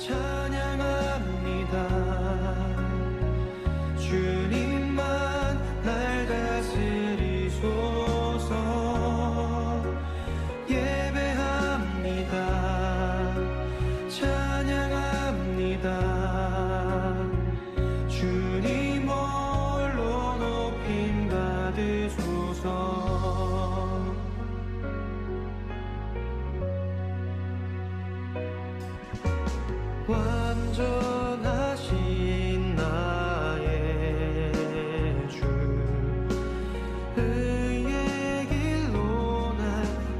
찬양합니다. 주님만 날 다스리소서. 예배합니다. 찬양합니다. 주님 홀로 높임 받으소서. 완전하신 나의 주, 의의 길로 날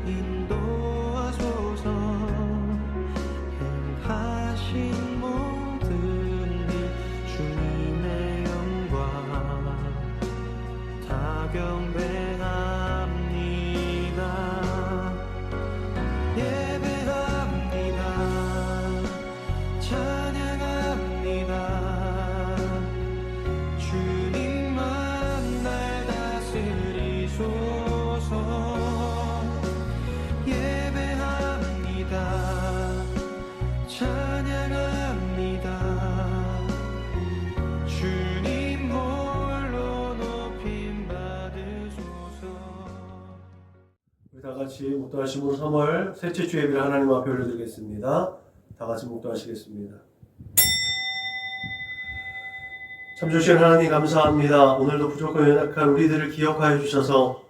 인도하소서. 행하신 모든 일 주님의 영광 다 경배합니다. 예배합니다. 찬양합니다. 주님만 날 다스리소서. 예배합니다. 찬양합니다. 주님 홀로 높임 받으소서. 우리 다 같이 목도하심으로 3월 셋째 주 예배를 하나님 앞에 올려드리겠습니다. 다 같이 목도하시겠습니다. 참 좋으신 하나님 감사합니다. 오늘도 부족하고 연약한 우리들을 기억하여 주셔서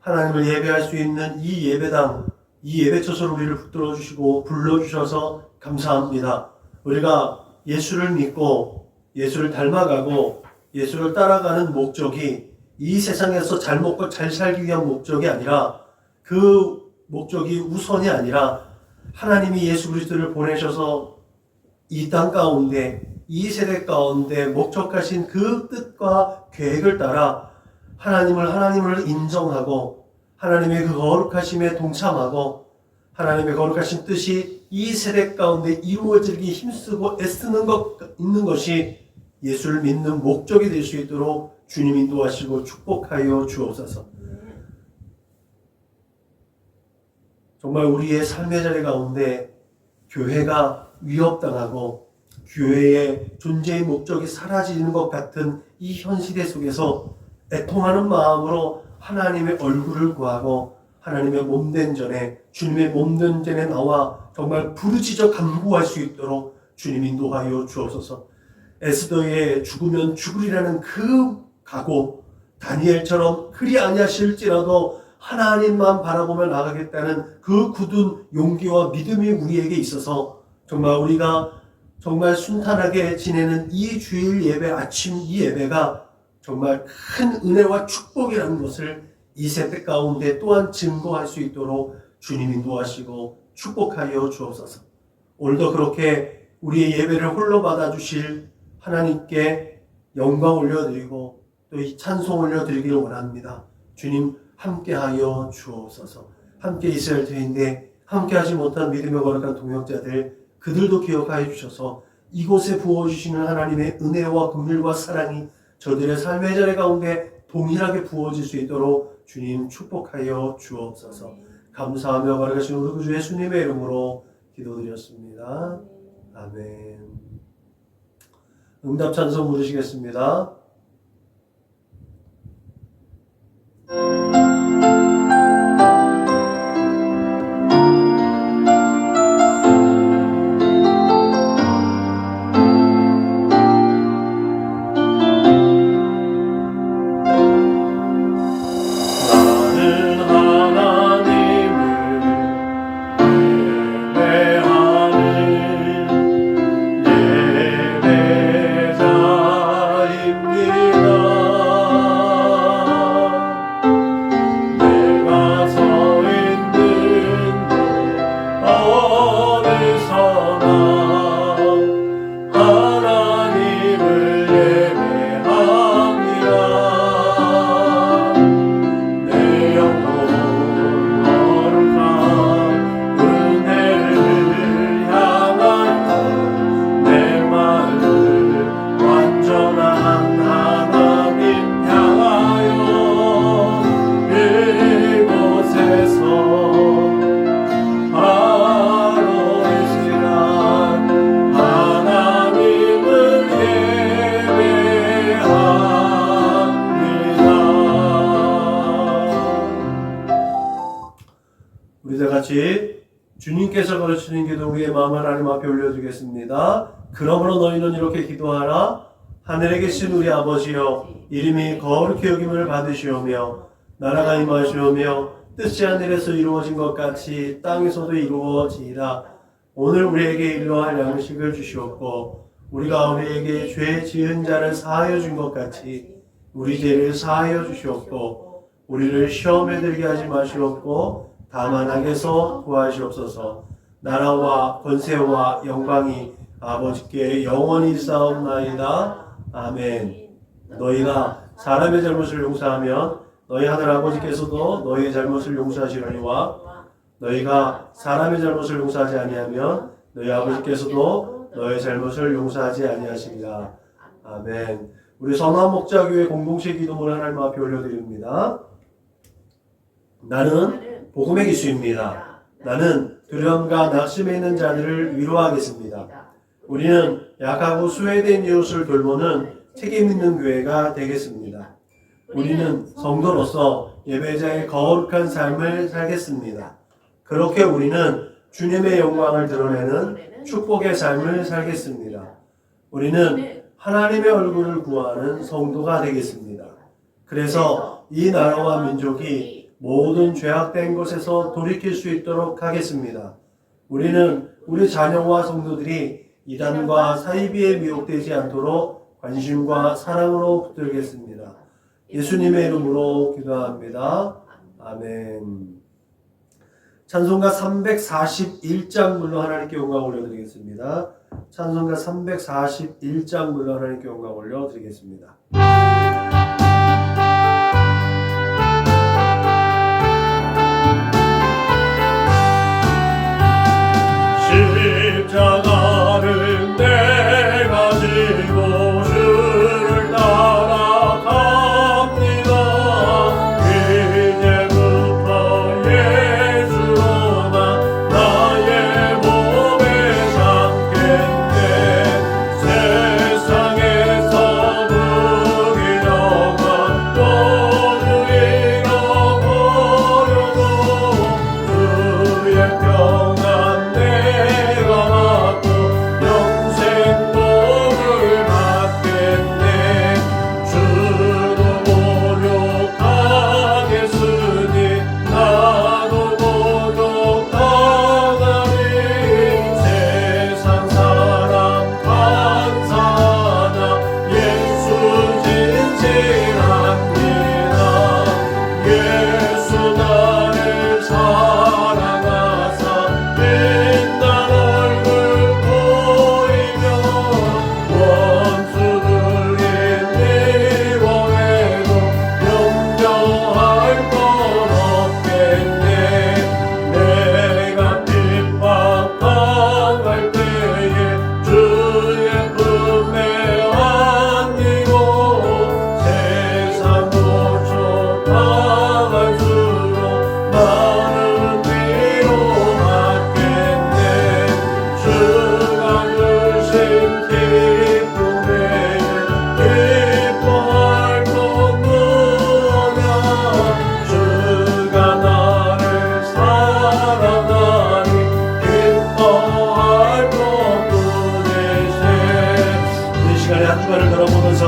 하나님을 예배할 수 있는 이 예배당, 이 예배처소를 우리를 붙들어 주시고 불러주셔서 감사합니다. 우리가 예수를 믿고 예수를 닮아가고 예수를 따라가는 목적이 이 세상에서 잘 먹고 잘 살기 위한 목적이 아니라, 그 목적이 우선이 아니라 하나님이 예수 그리스도를 보내셔서 이 땅 가운데, 이 세대 가운데 목적하신 그 뜻과 계획을 따라 하나님을 인정하고 하나님의 그 거룩하심에 동참하고 하나님의 거룩하신 뜻이 이 세대 가운데 이루어지기 힘쓰고 애쓰는 있는 것이 예수를 믿는 목적이 될 수 있도록 주님 인도하시고 축복하여 주옵소서. 정말 우리의 삶의 자리 가운데 교회가 위협당하고 교회의 존재의 목적이 사라지는 것 같은 이 현 시대 속에서 애통하는 마음으로 하나님의 얼굴을 구하고 하나님의 몸된 전에, 주님의 몸된 전에 나와 정말 부르짖어 간구할 수 있도록 주님 인도하여 주옵소서. 에스더의 죽으면 죽으리라는 그 각오, 다니엘처럼 그리 아니하실지라도 하나님만 바라보며 나가겠다는 그 굳은 용기와 믿음이 우리에게 있어서 정말 우리가 정말 순탄하게 지내는 이 주일 예배, 아침 이 예배가 정말 큰 은혜와 축복이라는 것을 이 세대 가운데 또한 증거할 수 있도록 주님 인도하시고 축복하여 주옵소서. 오늘도 그렇게 우리의 예배를 홀로 받아주실 하나님께 영광 올려드리고 또 이 찬송 올려드리기를 원합니다. 주님 함께하여 주옵소서. 함께 있어야 할 터인데 함께하지 못한 믿음의 거룩한 동역자들, 그들도 기억하여 주셔서 이곳에 부어주시는 하나님의 은혜와 긍휼과 사랑이 저들의 삶의 자리 가운데 동일하게 부어질 수 있도록 주님 축복하여 주옵소서. 감사하며 거룩하신 우리 구주 예수님의 이름으로 기도드렸습니다. 아멘. 응답 찬송 부르시겠습니다. 같이 주님께서 가르치는 기도 우리의 마음을 하나님 앞에 올려드리겠습니다. 그러므로 너희는 이렇게 기도하라. 하늘에 계신 우리 아버지여, 이름이 거룩히 여김을 받으시오며 나라가 임하시오며 뜻이 하늘에서 이루어진 것 같이 땅에서도 이루어지이다. 오늘 우리에게 일용할 양식을 주시옵고 우리가 우리에게 죄 지은 자를 사하여 준 것 같이 우리 죄를 사하여 주시옵고 우리를 시험에 들게 하지 마시옵고 다만 악에서 구하시옵소서. 나라와 권세와 영광이 아버지께 영원히 있사옵나이다. 아멘. 너희가 사람의 잘못을 용서하면 너희 하늘 아버지께서도 너희의 잘못을 용서하시려니와 너희가 사람의 잘못을 용서하지 아니하면 너희 아버지께서도 너희 잘못을 용서하지 아니하시리라. 아멘. 우리 선화 목자교회 공동체 기도문을 하나님 앞에 올려드립니다. 나는 복음의 기수입니다. 나는 두려움과 낙심에 있는 자들을 위로하겠습니다. 우리는 약하고 소외된 이웃을 돌보는 책임 있는 교회가 되겠습니다. 우리는 성도로서 예배자의 거룩한 삶을 살겠습니다. 그렇게 우리는 주님의 영광을 드러내는 축복의 삶을 살겠습니다. 우리는 하나님의 얼굴을 구하는 성도가 되겠습니다. 그래서 이 나라와 민족이 모든 죄악된 곳에서 돌이킬 수 있도록 하겠습니다. 우리는 우리 자녀와 성도들이 이단과 사이비에 미혹되지 않도록 관심과 사랑으로 붙들겠습니다. 예수님의 이름으로 기도합니다. 아멘. 찬송가 341장 불러 하나님께 영광 올려드리겠습니다. 찬송가 341장 불러 하나님께 영광 올려드리겠습니다. 십자가를 내가 지고 주를 따라갑니다. 이제부터 예수로만 나의 몸에 삼겠네. 세상에서 무기력한 모두 잃어버려도 주의 평안 내가 받고 영생 복을 받겠네. 주도 모욕하겠으니 나도 모욕하나니. 세상 사람 감사하나 예수 진실합니다. 예수 나를 사랑하사 빛난 얼굴 보이며 원수들이 미워해도 염려할 것 없겠네. 내가 핍박당할 때에 주의 품에 안기고 세상 고쳐 나갈수록 나는 위로받겠네. 주가 주신 기쁨에 기뻐할 것 무엇냐. 주가 나를 사랑하니 기뻐할 것뿐이세. 이 시간에 한 주간을 돌아보면서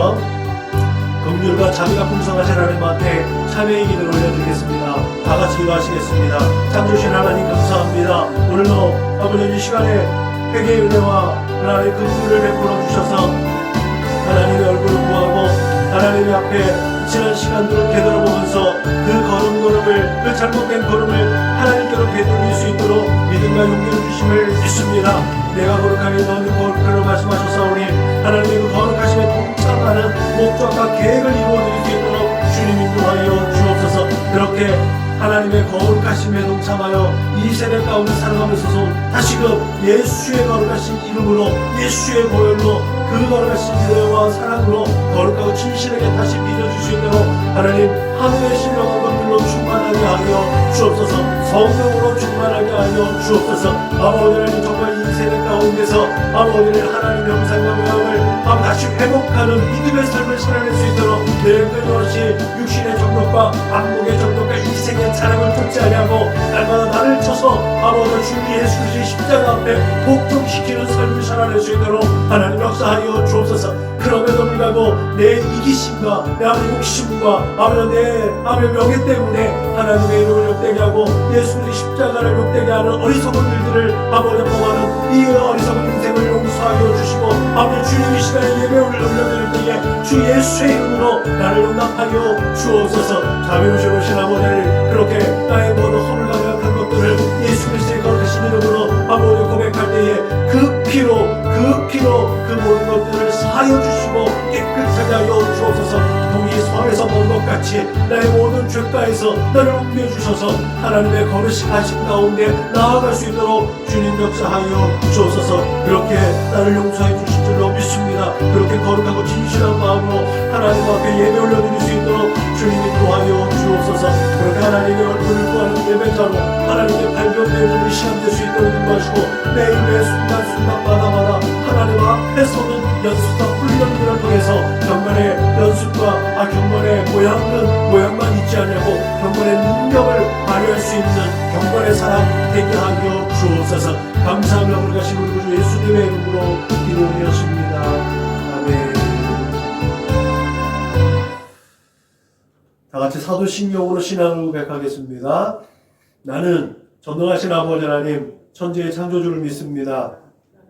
긍휼과 자비가 풍성하신 하나님 앞에 참회의 기도를 올려드리겠습니다. 다 같이 기도하시겠습니다. 참 주신 하나님 감사합니다. 오늘도 아버지 이 시간에 회개의 은혜와 하나님의 긍휼을 베풀어 주셔서 하나님의 얼굴을 구하고 하나님 앞에 지난 시간들을 되돌아보면서 그 걸음을 그 잘못된 걸음을 하나님께로 되돌릴 수 있도록 믿음과 용기를 주심을 믿습니다. 내가 거룩하니 너는 거룩하라고 말씀하셨사오니 하나님의 그 거룩하심에 동참하는 목적과 계획을 이루어드릴 수 있도록 주님 인도하여 주옵소서. 그렇게 하나님의 거룩하심에 동참하여 이 세대 가운데 살아가면서 다시금 예수의 거룩하신 이름으로 예수의 보혈로 그 거룩하신 은혜와 사랑으로 거룩하고 진실하게 다시 빚어줄 수 있도록 하나님 하늘의 신령한 것들로 충만하게 하여 주옵소서. 성령으로 충만하게 하여 주옵소서. 아버지는 정말 이 세대 가운데서 아버지는 하나님의 형상과 모양을 다시 회복하는 믿음의 삶을 살아낼 수 있도록 늘 끊임없이 육신의 정욕과 안목의 정욕과 인생의 사랑을 쫓지 아니하고 날마다 나를 쳐서 아버지 주 예수 그리스도의 십자가 앞에 복종시키는 삶을 살아낼 수 있도록 하나님 역사하여 주옵소서. 그럼에도 불구하고 내 이기심과 내 아버지 욕심과 아버지 내 아버지 명예 때문에 하나님의 이름을 욕되게 하고 예수 그리스도의 십자가를 욕되게 하는 어리석은 일들을 아버지 범하는 이 어리석은 인생을 용서하여 주시고 아버지 주님 이 시간에 예배를 올려드릴 때에 주 예수의 이름으로 나를 용납하여 주옵소서. 자비로우신 아버지를 그렇게 나의 모든 허물과 약한 것들을 예수 그리스도의 거룩하신 이름으로 아버지 고백할 때에 그 피로 그 모든 것들을 사하여 주시고 깨끗하게 하여 주옵소서. 동이 성에서 먼 것 같이 나의 모든 죄가에서 나를 옮겨주셔서 하나님의 거룩하신 가운데 나아갈 수 있도록 주님 역사하여 주옵소서. 그렇게 나를 용서해 주실 줄로 믿습니다. 그렇게 거룩하고 진실한 마음으로 하나님 앞에 예배 올려드릴 수 있도록 주님이 도와여 주옵소서. 그렇게 하나님의 얼굴을 구하는 예배자로 하나님의 발견되는 시간 될 수 있도록 인도하시고 매일 매 순간마다 하나님 앞에서는 연습과 훈련들을 통해서 경건의 연습과 경건의 모양만 있지 않냐고 경건의 능력을 발휘할 수 있는 경건의 사람 되게 하여 주옵소서. 감사하며 우리 가신 우리 구주 예수님의 이름으로 기도드렸습니다. 아멘. 다같이 사도신경으로 신앙을 고백하겠습니다. 나는 전능하신 아버지 하나님 천지의 창조주를 믿습니다.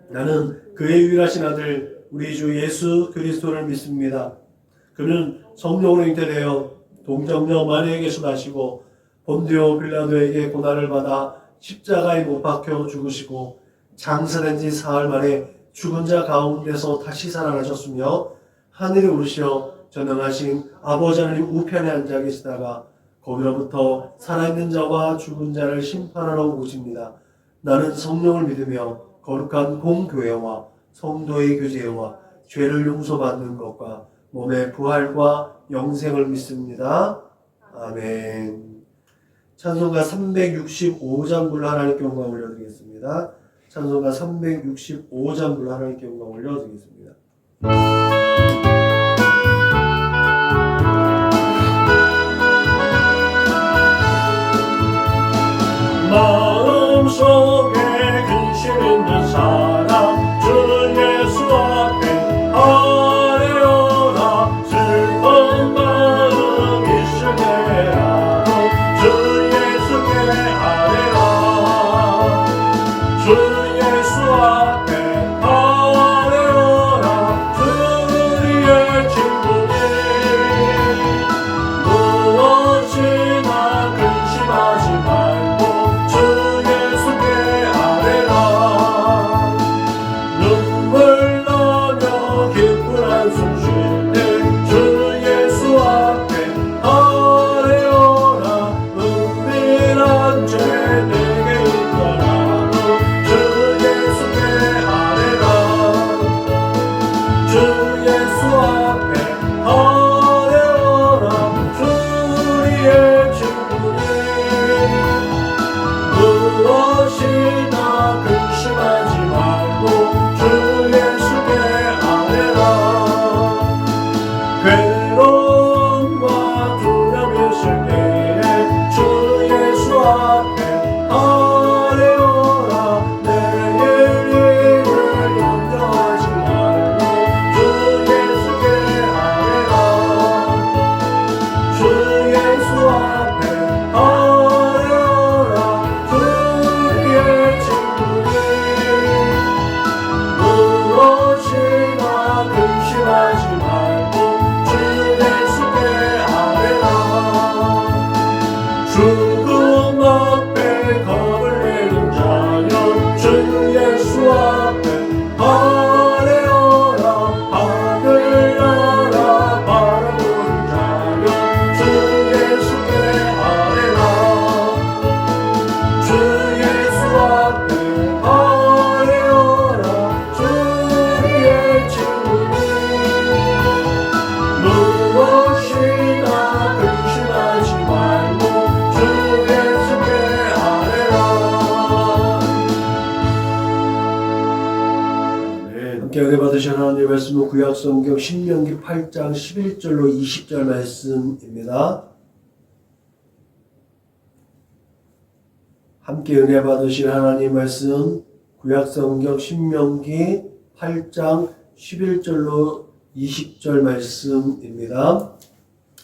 나는 그의 유일하신 아들 우리 주 예수 그리스도를 믿습니다. 그는 성령으로 잉태되어 동정녀 마리아에게서 나시고 본디오 빌라도에게 고난을 받아 십자가에 못 박혀 죽으시고 장사된 지 사흘 만에 죽은 자 가운데서 다시 살아나셨으며 하늘에 오르시어 전능하신 아버지 하나님 우편에 앉아 계시다가 거기로부터 살아있는 자와 죽은 자를 심판하러 오십니다. 나는 성령을 믿으며 거룩한 공교회와 성도의 교제와 죄를 용서받는 것과 몸의 부활과 영생을 믿습니다. 아멘. 찬송가 365장 불러 하나님께 영광 올려드리겠습니다. 찬송가 365장 불러 하나님께 영광 올려드리겠습니다. 마음속에 근심 있는 사람 주 예수 앞에 아뢰어라. 슬픈 마음 있을 때라도 주 예수께 아뢰라. 주 예수 앞에 아뢰어라. 우리의 친구니 무엇이나 근심하지 말고 눈물 나며 기쁜 한숨 쉴 때 주 예수 앞에 아뢰어라. 은밀한 죄 내게 있더라도 주 예수께 아뢰라. 주 예수 앞에 아뢰어라. 우리의 친구니 무엇이나 근심하지 말고 주 예수께 아뢰라. 괴로움과 두려움 있을 때에 주 예수 앞에 아뢰어라. 내일 일을 염려하지 말고 주 예수께 아뢰라. 주 예수 앞에 아뢰어라. 우리의 친구니 무엇이나 근심하지 말고 주 예수께 아뢰라. 죽음 앞에 겁을 내는 자여 주 예수 앞에 아뢰어라. 하늘나라 바라보는 자여 주 예수께 아뢰라. 주 예수 앞에 아뢰어라. 우리의 친구니 무엇이나 근심하지 말고 주 예수께 아뢰라. 네, 함께 은혜 받으신 하나님의 말씀은 구약성경 신명기 8장 11절로 20절 말씀입니다. 함께 은혜 받으실 하나님 말씀 구약성경 신명기 8장 11절로 20절 말씀입니다.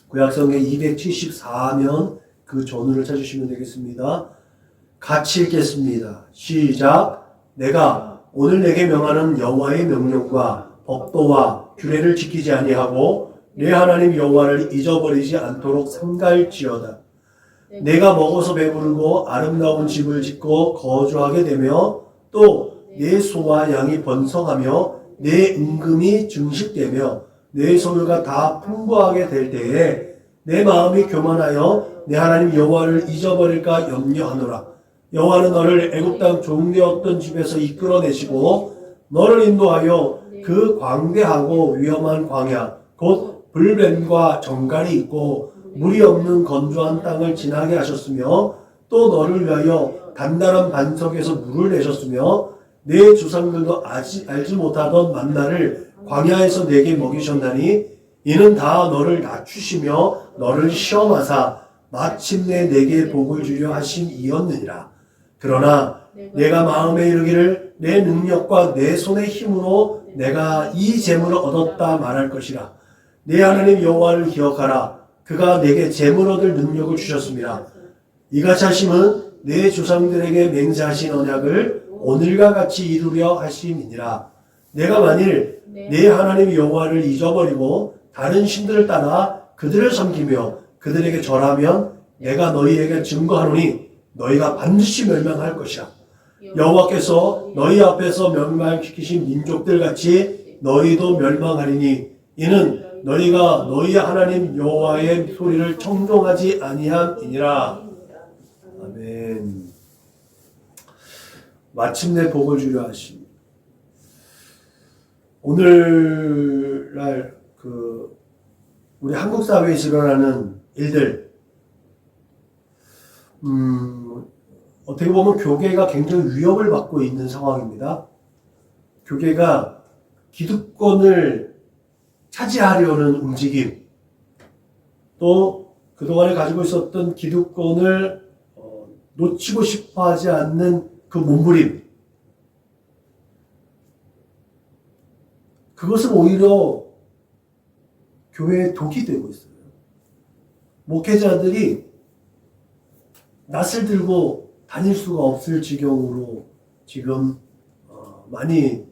구약성경 274면 그 전후를 찾으시면 되겠습니다. 같이 읽겠습니다. 시작. 내가 오늘 내게 명하는 여호와의 명령과 법도와 규례를 지키지 아니하고 내 하나님 여호와를 잊어버리지 않도록 삼갈지어다. 내가 먹어서 배부르고 아름다운 집을 짓고 거주하게 되며 또 내 소와 양이 번성하며 내 은금이 증식되며 내 소유가 다 풍부하게 될 때에 내 마음이 교만하여 내 하나님 여호와를 잊어버릴까 염려하노라. 여호와는 너를 애굽 땅 종되었던 집에서 이끌어내시고 너를 인도하여 그 광대하고 위험한 광야 곧 불뱀과 정갈이 있고 물이 없는 건조한 땅을 지나게 하셨으며 또 너를 위하여 단단한 반석에서 물을 내셨으며 내 조상들도 알지 못하던 만나를 광야에서 내게 먹이셨나니 이는 다 너를 낮추시며 너를 시험하사 마침내 내게 복을 주려 하신 이였느니라. 그러나 내가 마음에 이르기를 내 능력과 내 손의 힘으로 내가 이 재물을 얻었다 말할 것이라. 내 하나님 여호와를 기억하라. 그가 내게 재물 얻을 능력을 주셨습니다. 이같이 하심은 내 조상들에게 맹세하신 언약을 오늘과 같이 이루려 하심이니라. 내가 만일 내 하나님 여호와를 잊어버리고 다른 신들을 따라 그들을 섬기며 그들에게 절하면 내가 너희에게 증거하노니 너희가 반드시 멸망할 것이라. 여호와께서 너희 앞에서 멸망시키신 민족들 같이 너희도 멸망하리니 이는 너희가 너희 하나님 여호와의 소리를 청종하지 아니함이니라. 아멘. 마침내 복을 주려 하심. 오늘날 우리 한국 사회에서 일어나는 일들, 어떻게 보면 교계가 굉장히 위협을 받고 있는 상황입니다. 교계가 기득권을 차지하려는 움직임, 또 그동안에 가지고 있었던 기득권을 놓치고 싶어 하지 않는 그 몸부림, 그것은 오히려 교회의 독이 되고 있어요. 목회자들이 낯을 들고 다닐 수가 없을 지경으로 지금 많이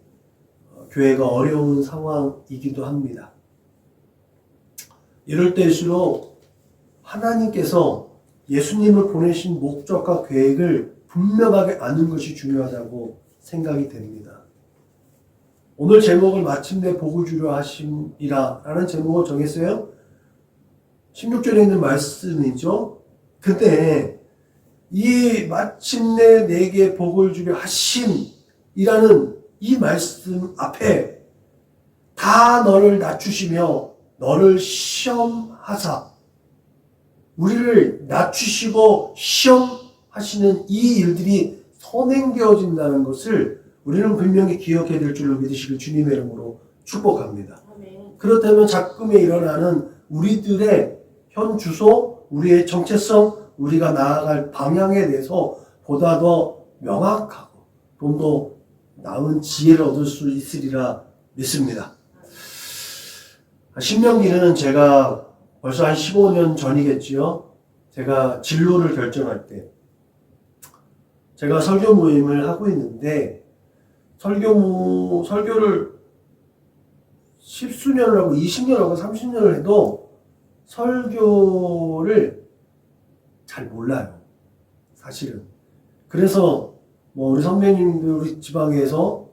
교회가 어려운 상황이기도 합니다. 이럴 때일수록 하나님께서 예수님을 보내신 목적과 계획을 분명하게 아는 것이 중요하다고 생각이 됩니다. 오늘 제목을 마침내 복을 주려 하심이라 라는 제목을 정했어요. 16절에 있는 말씀이죠. 근데 이 마침내 내게 복을 주려 하심이라는 이 말씀 앞에 다 너를 낮추시며 너를 시험하사, 우리를 낮추시고 시험하시는 이 일들이 선행되어진다는 것을 우리는 분명히 기억해야 될 줄로 믿으시길 주님의 이름으로 축복합니다. 그렇다면 작금에 일어나는 우리들의 현 주소, 우리의 정체성, 우리가 나아갈 방향에 대해서 보다 더 명확하고 좀 더 나은 지혜를 얻을 수 있으리라 믿습니다. 신명기는 제가 벌써 한 15년 전이겠지요. 제가 진로를 결정할 때 제가 설교 모임을 하고 있는데 설교를 10수년을 하고 20년을 하고 30년을 해도 설교를 잘 몰라요. 사실은. 그래서 우리 선배님들 우리 지방에서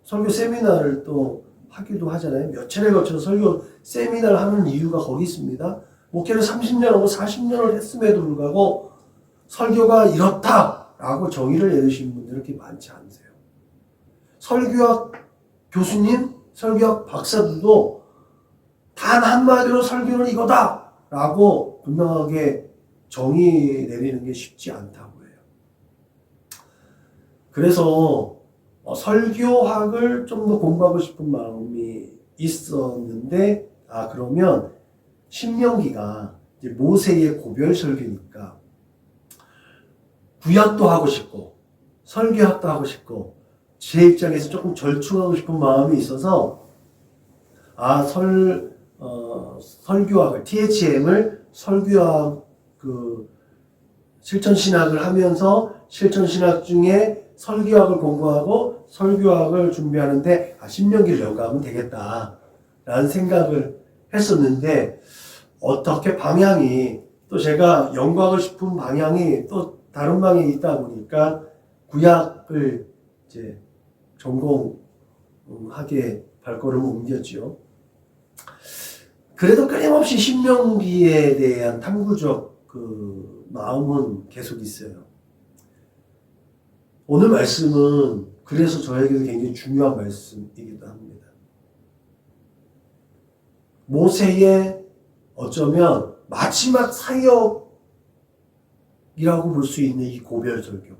설교 세미나를 또 하기도 하잖아요. 몇 차례 걸쳐서 설교 세미나를 하는 이유가 거기 있습니다. 목회를 30년하고 40년을 했음에도 불구하고 설교가 이렇다라고 정의를 내리시는 분들은 그렇게 많지 않으세요. 설교학 교수님, 설교학 박사들도 단 한마디로 설교는 이거다라고 분명하게 정의 내리는 게 쉽지 않다고 해요. 그래서 설교학을 좀 더 공부하고 싶은 마음이 있었는데, 그러면 신명기가 이제 모세의 고별 설교니까 구약도 하고 싶고 설교학도 하고 싶고 제 입장에서 조금 절충하고 싶은 마음이 있어서 설교학을 THM을 설교학 실천신학을 하면서 실천신학 중에 설교학을 공부하고 설교학을 준비하는데 신명기를 연구하면 되겠다라는 생각을 했었는데 어떻게 방향이 또 제가 연구하고 싶은 방향이 또 다른 방향이 있다 보니까 구약을 이제 전공하게 발걸음을 옮겼죠. 그래도 끊임없이 신명기에 대한 탐구적 마음은 계속 있어요. 오늘 말씀은 그래서 저에게도 굉장히 중요한 말씀이기도 합니다. 모세의 어쩌면 마지막 사역이라고 볼 수 있는 이 고별설교.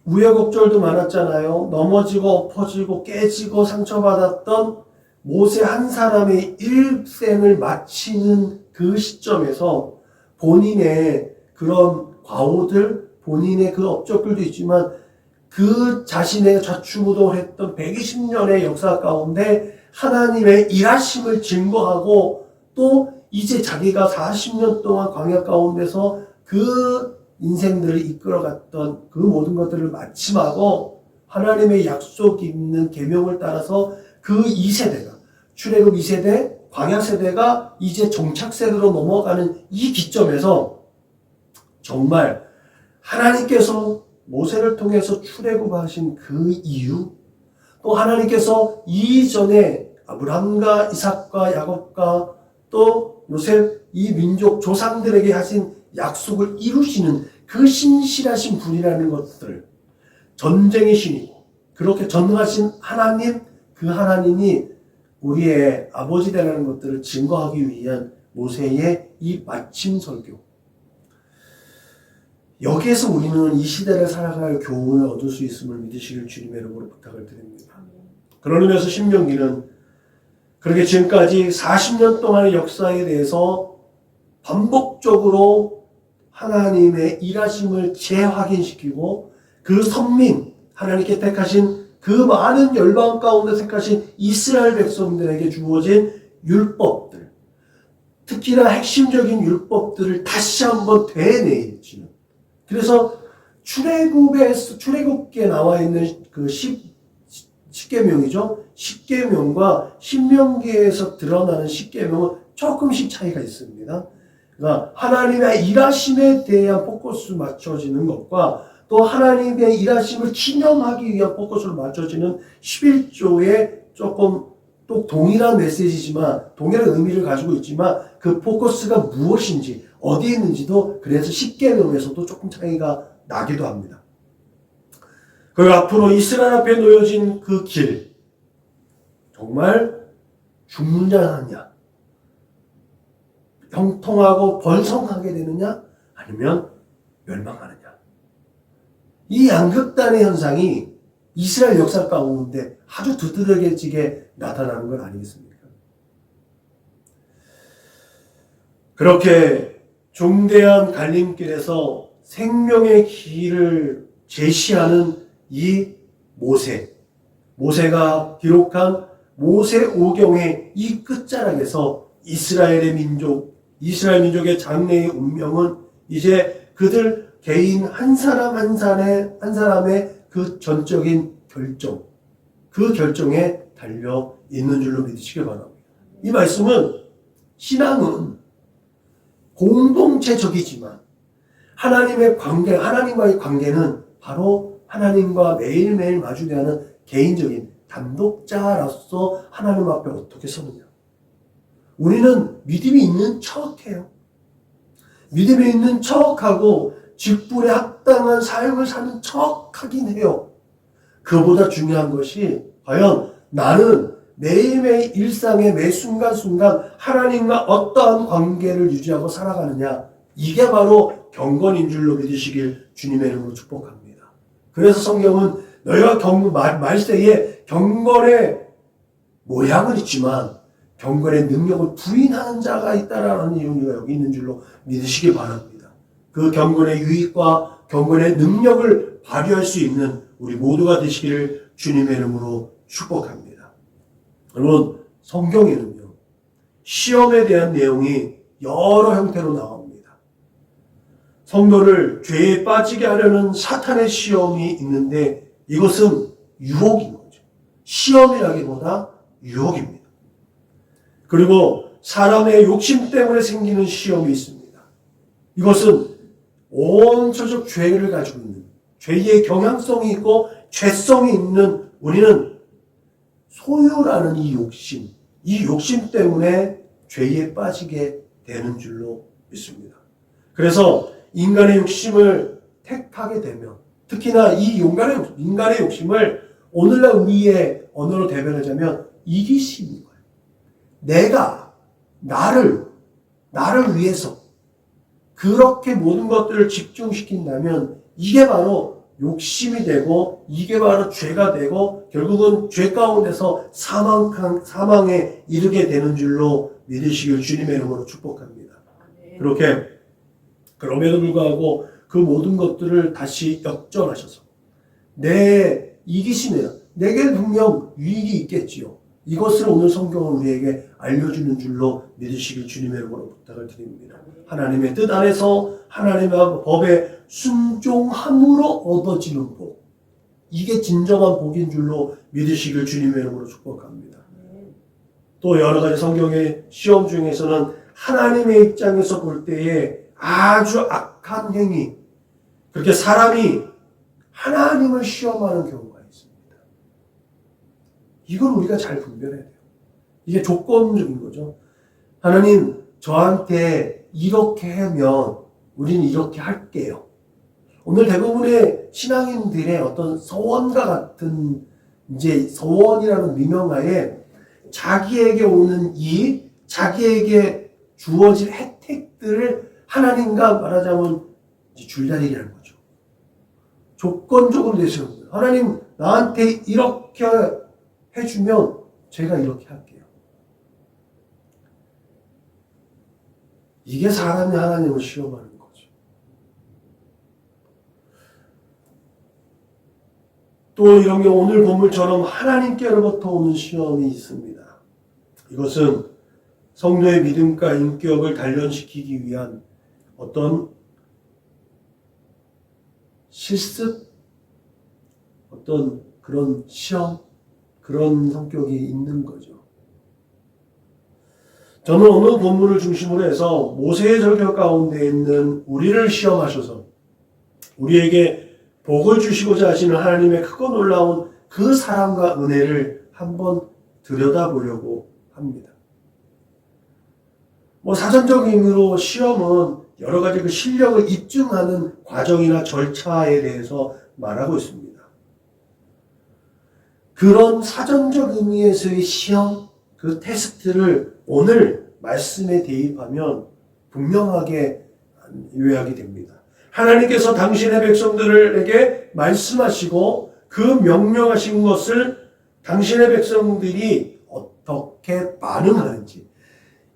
우여곡절도 많았잖아요. 넘어지고 엎어지고 깨지고 상처받았던 모세 한 사람의 일생을 마치는 그 시점에서 본인의 그런 과오들, 본인의 그 업적들도 있지만 그 자신의 좌충우돌 했던 120년의 역사 가운데 하나님의 일하심을 증거하고 또 이제 자기가 40년 동안 광야 가운데서 그 인생들을 이끌어갔던 그 모든 것들을 마침하고 하나님의 약속이 있는 계명을 따라서 그 2세대가 출애굽 2세대, 광야 세대가 이제 정착 세대로 넘어가는 이 기점에서 정말 하나님께서 모세를 통해서 출애굽하신 그 이유, 또 하나님께서 이전에 아브라함과 이삭과 야곱과 또 요셉 이 민족 조상들에게 하신 약속을 이루시는 그 신실하신 분이라는 것들, 전쟁의 신이고 그렇게 전능하신 하나님, 그 하나님이 우리의 아버지 되라는 것들을 증거하기 위한 모세의 이 마침 설교. 여기에서 우리는 이 시대를 살아갈 교훈을 얻을 수 있음을 믿으시길 주님의 이름으로 부탁을 드립니다. 그런 의미에서 신명기는 그렇게 지금까지 40년 동안의 역사에 대해서 반복적으로 하나님의 일하심을 재확인시키고 그 선민, 하나님께 택하신 그 많은 열방 가운데 택하신 이스라엘 백성들에게 주어진 율법들, 특히나 핵심적인 율법들을 다시 한번 되뇌이지는. 그래서 출애굽기에 나와 있는 그 10계명이죠. 10계명과 신명기에서 드러나는 10계명은 조금씩 차이가 있습니다. 그러니까 하나님의 일하심에 대한 포커스 맞춰지는 것과 또 하나님의 일하심을 기념하기 위한 포커스로 맞춰지는 11조에 조금 또 동일한 메시지지만 동일한 의미를 가지고 있지만 그 포커스가 무엇인지 어디에 있는지도 그래서 10계명에서도 조금 차이가 나기도 합니다. 그리고 앞으로 이스라엘 앞에 놓여진 그 길, 정말 중전하냐, 형통하고 번성하게 되느냐, 아니면 멸망하느냐. 이 양극단의 현상이 이스라엘 역사 가운데 아주 두드러지게 나타나는 건 아니겠습니까? 그렇게 중대한 갈림길에서 생명의 길을 제시하는 이 모세가 기록한 모세오경의 이 끝자락에서 이스라엘 민족의 장래의 운명은 이제 그들 개인 한 사람 한 사람의 그 전적인 결정, 그 결정에 달려 있는 줄로 믿으시길 바랍니다. 이 말씀은 신앙은 공동체적이지만 하나님과의 관계는 바로 하나님과 매일매일 마주대하는 개인적인 단독자로서 하나님 앞에 어떻게 서느냐. 우리는 믿음이 있는 척해요. 믿음이 있는 척하고 직분에 합당한 삶을 사는 척하긴 해요. 그보다 중요한 것이 과연 나는 매일매일 일상의 매 순간순간 하나님과 어떠한 관계를 유지하고 살아가느냐. 이게 바로 경건인 줄로 믿으시길 주님의 이름으로 축복합니다. 그래서 성경은 너희가 말세에 경건의 모양은 있지만 경건의 능력을 부인하는 자가 있다라는 이유가 여기 있는 줄로 믿으시길 바랍니다. 그 경건의 유익과 경건의 능력을 발휘할 수 있는 우리 모두가 되시기를 주님의 이름으로 축복합니다. 여러분, 성경에는요, 시험에 대한 내용이 여러 형태로 나옵니다. 성도를 죄에 빠지게 하려는 사탄의 시험이 있는데 이것은 유혹인 거죠. 시험이라기보다 유혹입니다. 그리고 사람의 욕심 때문에 생기는 시험이 있습니다. 이것은 원초적 죄를 가지고 있는, 죄의 경향성이 있고 죄성이 있는 우리는 소유라는 이 욕심 때문에 죄에 빠지게 되는 줄로 믿습니다. 그래서 인간의 욕심을 택하게 되면, 특히나 이 인간의 욕심을 오늘날 우리의 언어로 대변하자면 이기심인 거예요. 내가 나를 위해서 그렇게 모든 것들을 집중시킨다면 이게 바로 욕심이 되고 이게 바로 죄가 되고 결국은 죄 가운데서 사망에 이르게 되는 줄로 믿으시길 주님의 이름으로 축복합니다. 그렇게 그럼에도 불구하고 그 모든 것들을 다시 역전하셔서 내 이기심이야. 내게 분명 유익이 있겠지요. 이것을 오늘 성경은 우리에게 알려주는 줄로 믿으시길 주님의 이름으로 부탁을 드립니다. 하나님의 뜻 안에서 하나님의 법에 순종함으로 얻어지는 복. 이게 진정한 복인 줄로 믿으시길 주님의 이름으로 축복합니다. 또 여러 가지 성경의 시험 중에서는 하나님의 입장에서 볼 때에 아주 악한 행위, 그렇게 사람이 하나님을 시험하는 경우가 있습니다. 이걸 우리가 잘 분별해야 돼요. 이게 조건적인 거죠. 하나님, 저한테 이렇게 하면 우리는 이렇게 할게요. 오늘 대부분의 신앙인들의 어떤 서원과 같은 이제 서원이라는 미명하에 자기에게 오는 이익, 자기에게 주어질 혜택들을 하나님과 말하자면 줄다리기라는 거죠. 조건적으로 내세우는 거예요. 하나님, 나한테 이렇게 해주면 제가 이렇게 할게요. 이게 사람이 하나님을 시험하는 거죠. 또 이런 경우 오늘 본문처럼 하나님께로부터 오는 시험이 있습니다. 이것은 성도의 믿음과 인격을 단련시키기 위한 어떤 실습, 어떤 그런 시험, 그런 성격이 있는 거죠. 저는 오늘 본문을 중심으로 해서 모세의 절벽 가운데 있는 우리를 시험하셔서 우리에게 복을 주시고자 하시는 하나님의 크고 놀라운 그 사랑과 은혜를 한번 들여다보려고 합니다. 사전적인 의미로 시험은 여러 가지 그 실력을 입증하는 과정이나 절차에 대해서 말하고 있습니다. 그런 사전적 의미에서의 시험, 그 테스트를 오늘 말씀에 대입하면 분명하게 요약이 됩니다. 하나님께서 당신의 백성들에게 말씀하시고 그 명령하신 것을 당신의 백성들이 어떻게 반응하는지,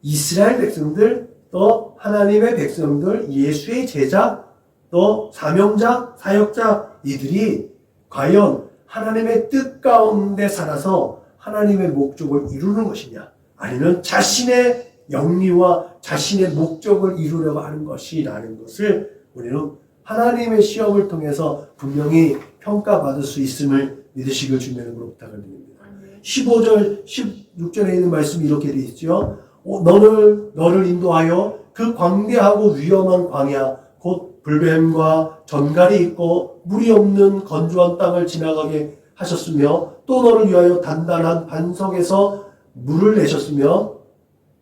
이스라엘 백성들, 또 하나님의 백성들, 예수의 제자, 또 사명자, 사역자, 이들이 과연 하나님의 뜻 가운데 살아서 하나님의 목적을 이루는 것이냐, 아니면 자신의 영리와 자신의 목적을 이루려고 하는 것이라는 것을 우리는 하나님의 시험을 통해서 분명히 평가받을 수 있음을 믿으시길 주님으로 부탁을 드립니다. 15절, 16절에 있는 말씀이 이렇게 되어 있죠. 너를 인도하여 그 광대하고 위험한 광야, 곧 불뱀과 전갈이 있고 물이 없는 건조한 땅을 지나가게 하셨으며, 또 너를 위하여 단단한 반석에서 물을 내셨으며,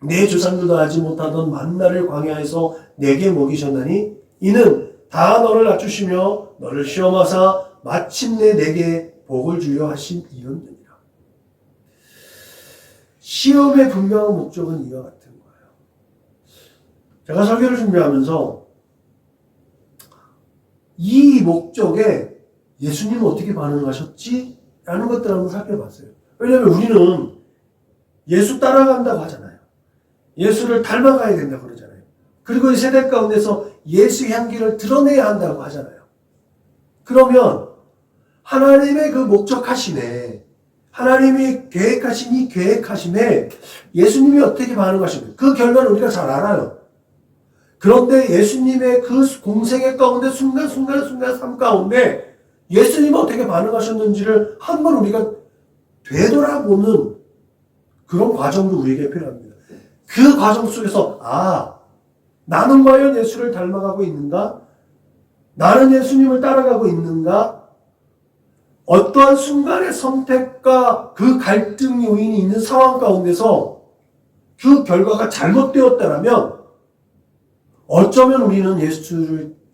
내 조상들도 하지 못하던 만나를 광야에서 내게 먹이셨나니 이는 다 너를 낮추시며 너를 시험하사 마침내 내게 복을 주려 하신 이름이니라. 시험의 분명한 목적은 이와 같은 거예요. 제가 설교를 준비하면서 이 목적에 예수님은 어떻게 반응하셨지? 라는 것들을 한번 살펴봤어요. 왜냐하면 우리는 예수 따라간다고 하잖아요. 예수를 닮아가야 된다고 그러잖아요. 그리고 이 세대 가운데서 예수의 향기를 드러내야 한다고 하잖아요. 그러면 하나님의 그 목적하심에, 하나님이 계획하신 이 계획하심에 예수님이 어떻게 반응하십니까? 그 결과는 우리가 잘 알아요. 그런데 예수님의 그 공생애 가운데 순간순간 삶 가운데 예수님이 어떻게 반응하셨는지를 한번 우리가 되돌아보는 그런 과정도 우리에게 필요합니다. 그 과정 속에서 나는 과연 예수를 닮아가고 있는가? 나는 예수님을 따라가고 있는가? 어떠한 순간의 선택과 그 갈등 요인이 있는 상황 가운데서 그 결과가 잘못되었다면 어쩌면 우리는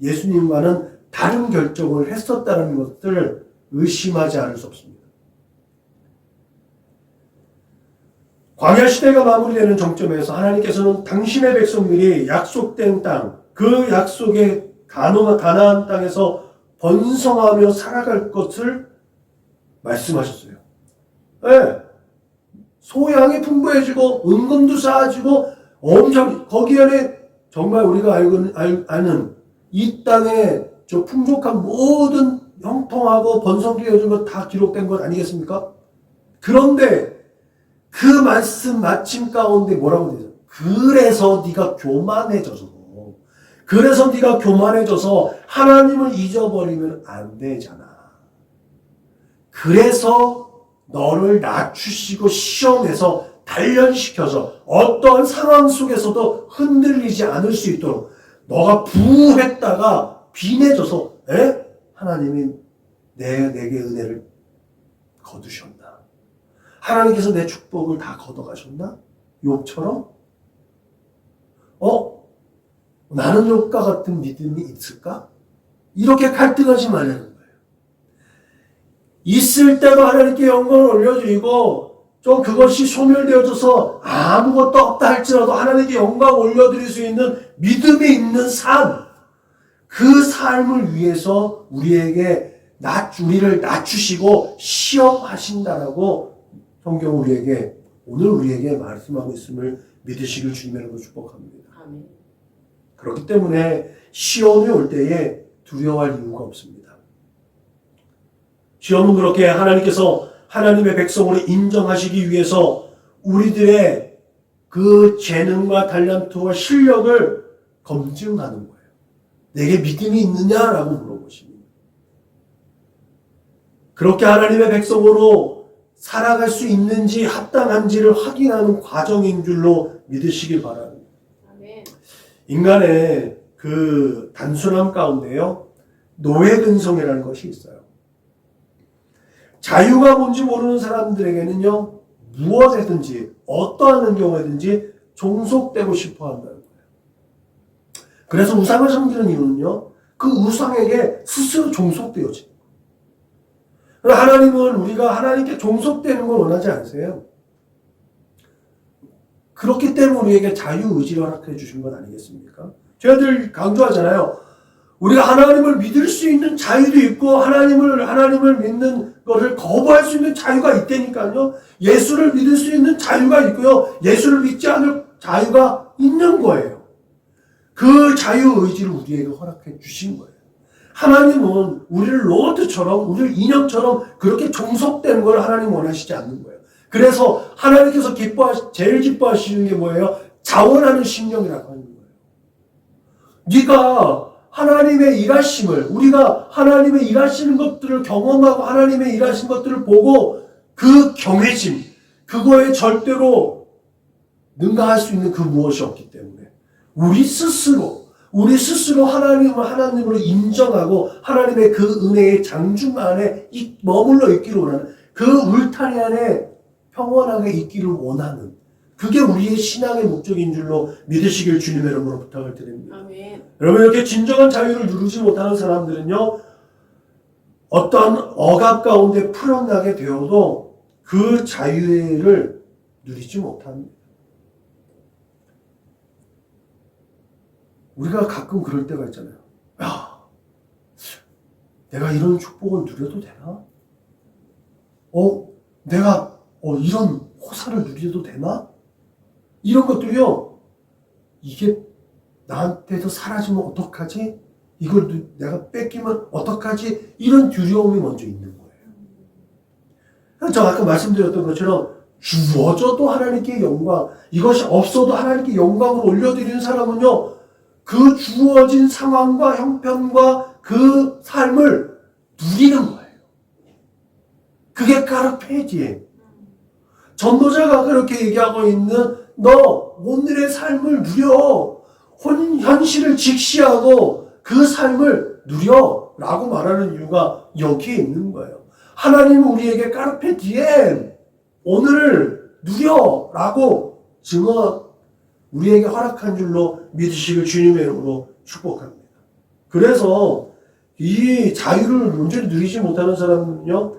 예수님과는 다른 결정을 했었다는 것을 의심하지 않을 수 없습니다. 광야 시대가 마무리되는 정점에서 하나님께서는 당신의 백성들이 약속된 땅, 그 약속의 가나안 땅에서 번성하며 살아갈 것을 말씀하셨어요. 네. 소양이 풍부해지고 은근도 쌓아지고 엄청 거기 안에 정말 우리가 아는 이 땅에 저 풍족한 모든 형통하고 번성되어진 것 다 기록된 것 아니겠습니까? 그런데 그 말씀 마침 가운데 뭐라고 되죠? 그래서 네가 교만해져서 하나님을 잊어버리면 안 되잖아. 그래서 너를 낮추시고 시험해서 단련시켜서 어떠한 상황 속에서도 흔들리지 않을 수 있도록 너가 부했다가 빈해져서 하나님이 내게 은혜를 거두셨나? 하나님께서 내 축복을 다 걷어가셨나? 욥처럼? 나는 욥과 같은 믿음이 있을까? 이렇게 갈등하지 말라는 거예요. 있을 때도 하나님께 영광을 올려드리고 좀 그것이 소멸되어져서 아무것도 없다 할지라도 하나님께 영광 올려드릴 수 있는 믿음이 있는 삶, 그 삶을 위해서 우리를 낮추시고 시험하신다라고 성경 오늘 우리에게 말씀하고 있음을 믿으시길 주님으로 축복합니다. 아멘. 그렇기 때문에 시험이 올 때에 두려워할 이유가 없습니다. 시험은 그렇게 하나님께서 하나님의 백성으로 인정하시기 위해서 우리들의 그 재능과 탤런트와 실력을 검증하는 거예요. 내게 믿음이 있느냐라고 물어보십니다. 그렇게 하나님의 백성으로 살아갈 수 있는지 합당한지를 확인하는 과정인 줄로 믿으시길 바랍니다. 아멘. 인간의 그 단순함 가운데요, 노예근성이라는 것이 있어요. 자유가 뭔지 모르는 사람들에게는요, 무엇에든지 어떠한 경우에든지 종속되고 싶어 한다는 거예요. 그래서 우상을 섬기는 이유는요, 그 우상에게 스스로 종속되어져요. 하나님은 우리가 하나님께 종속되는 걸 원하지 않으세요. 그렇기 때문에 우리에게 자유의지를 허락해 주신 것 아니겠습니까? 제가 늘 강조하잖아요. 우리가 하나님을 믿을 수 있는 자유도 있고 하나님을 믿는 것을 거부할 수 있는 자유가 있다니까요. 예수를 믿을 수 있는 자유가 있고요. 예수를 믿지 않을 자유가 있는 거예요. 그 자유의지를 우리에게 허락해 주신 거예요. 하나님은 우리를 로봇처럼, 우리를 인형처럼 그렇게 종속된 걸 하나님 원하시지 않는 거예요. 그래서 하나님께서 제일 기뻐하시는 게 뭐예요? 자원하는 심령이라고 하는 거예요. 네가 하나님의 일하심을, 우리가 하나님의 일하시는 것들을 경험하고 하나님의 일하신 것들을 보고 그 경외심, 그거에 절대로 능가할 수 있는 그 무엇이 없기 때문에 우리 스스로 하나님으로 인정하고 하나님의 그 은혜의 장중 안에 머물러 있기를 원하는, 그 울타리 안에 평온하게 있기를 원하는, 그게 우리의 신앙의 목적인 줄로 믿으시길 주님의 이름으로 부탁을 드립니다. 아멘. 여러분, 이렇게 진정한 자유를 누리지 못하는 사람들은요, 어떤 억압 가운데 풀어나게 되어도 그 자유를 누리지 못합니다. 우리가 가끔 그럴 때가 있잖아요. 야, 내가 이런 축복을 누려도 되나? 내가 이런 호사를 누려도 되나? 이런 것들이요, 이게 나한테도 사라지면 어떡하지? 이걸 내가 뺏기면 어떡하지? 이런 두려움이 먼저 있는 거예요. 저 아까 말씀드렸던 것처럼 주어져도 하나님께 영광, 이것이 없어도 하나님께 영광을 올려드리는 사람은요, 그 주어진 상황과 형편과 그 삶을 누리는 거예요. 그게 까르페디엠. 전도자가 그렇게 얘기하고 있는 너 오늘의 삶을 누려. 현실을 직시하고 그 삶을 누려 라고 말하는 이유가 여기에 있는 거예요. 하나님은 우리에게 까르페디엠 오늘을 누려 라고 우리에게 허락한 줄로 믿으시길 주님의 이름으로 축복합니다. 그래서 이 자유를 온전히 누리지 못하는 사람은요,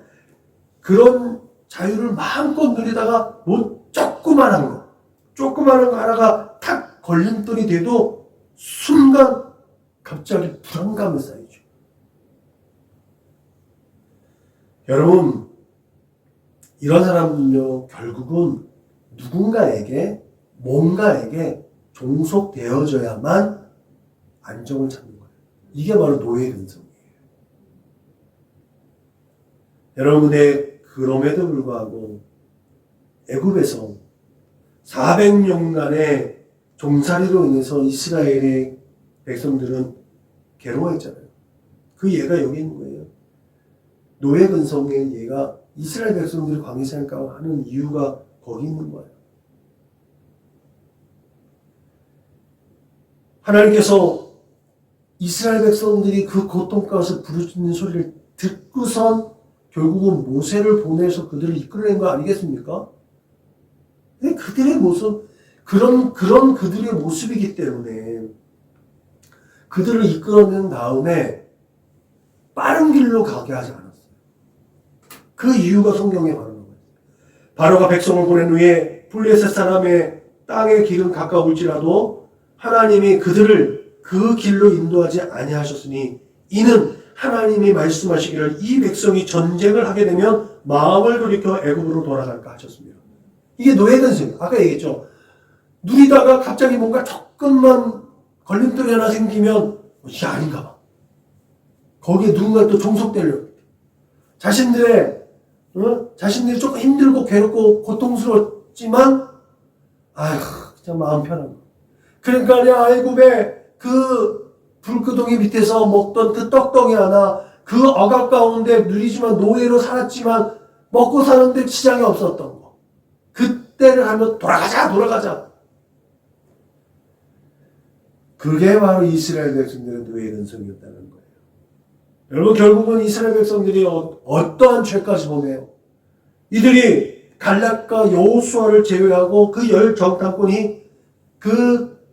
그런 자유를 마음껏 누리다가 조그만한 거 하나가 탁 걸림돌이 돼도 순간 갑자기 불안감이 쌓이죠. 여러분, 이런 사람은요, 결국은 누군가에게, 뭔가에게 종속되어져야만 안정을 찾는 거예요. 이게 바로 노예 근성이에요. 여러분의 그럼에도 불구하고 애굽에서 400년간의 종살이로 인해서 이스라엘의 백성들은 괴로워했잖아요. 그 예가 여기 있는 거예요. 노예 근성의 예가 이스라엘 백성들이 광야 생활을 하는 이유가 거기 있는 거예요. 하나님께서 이스라엘 백성들이 그 고통 가운데서 부르짖는 소리를 듣고선 결국은 모세를 보내서 그들을 이끌어낸 거 아니겠습니까? 그들의 모습, 그런 그들의 모습이기 때문에 그들을 이끌어낸 다음에 빠른 길로 가게 하지 않았어요. 그 이유가 성경에 바로 나와요. 바로가 백성을 보낸 후에 블레셋 사람의 땅의 길은 가까울지라도 하나님이 그들을 그 길로 인도하지 아니하셨으니 이는 하나님이 말씀하시기를 이 백성이 전쟁을 하게 되면 마음을 돌이켜 애굽으로 돌아갈까 하셨습니다. 이게 노예 근성이에요. 아까 얘기했죠. 누리다가 갑자기 뭔가 조금만 걸림돌이 하나 생기면 이게 아닌가 봐. 거기에 누군가 또 종속되려고. 자신들이 조금 힘들고 괴롭고 고통스럽지만 그냥 마음 편한 거. 그러니까 애굽의 그 불구덩이 밑에서 먹던 그 떡덩이 하나, 그 억압 가운데 누리지만 노예로 살았지만 먹고 사는데 지장이 없었던 거. 그때를 하면 돌아가자. 그게 바로 이스라엘 백성들의 노예 근성이었다는 거예요. 여러분, 결국은 이스라엘 백성들이 어떠한 죄까지 보내요. 이들이 갈렙과 여호수아를 제외하고 그 열 정탐꾼이 그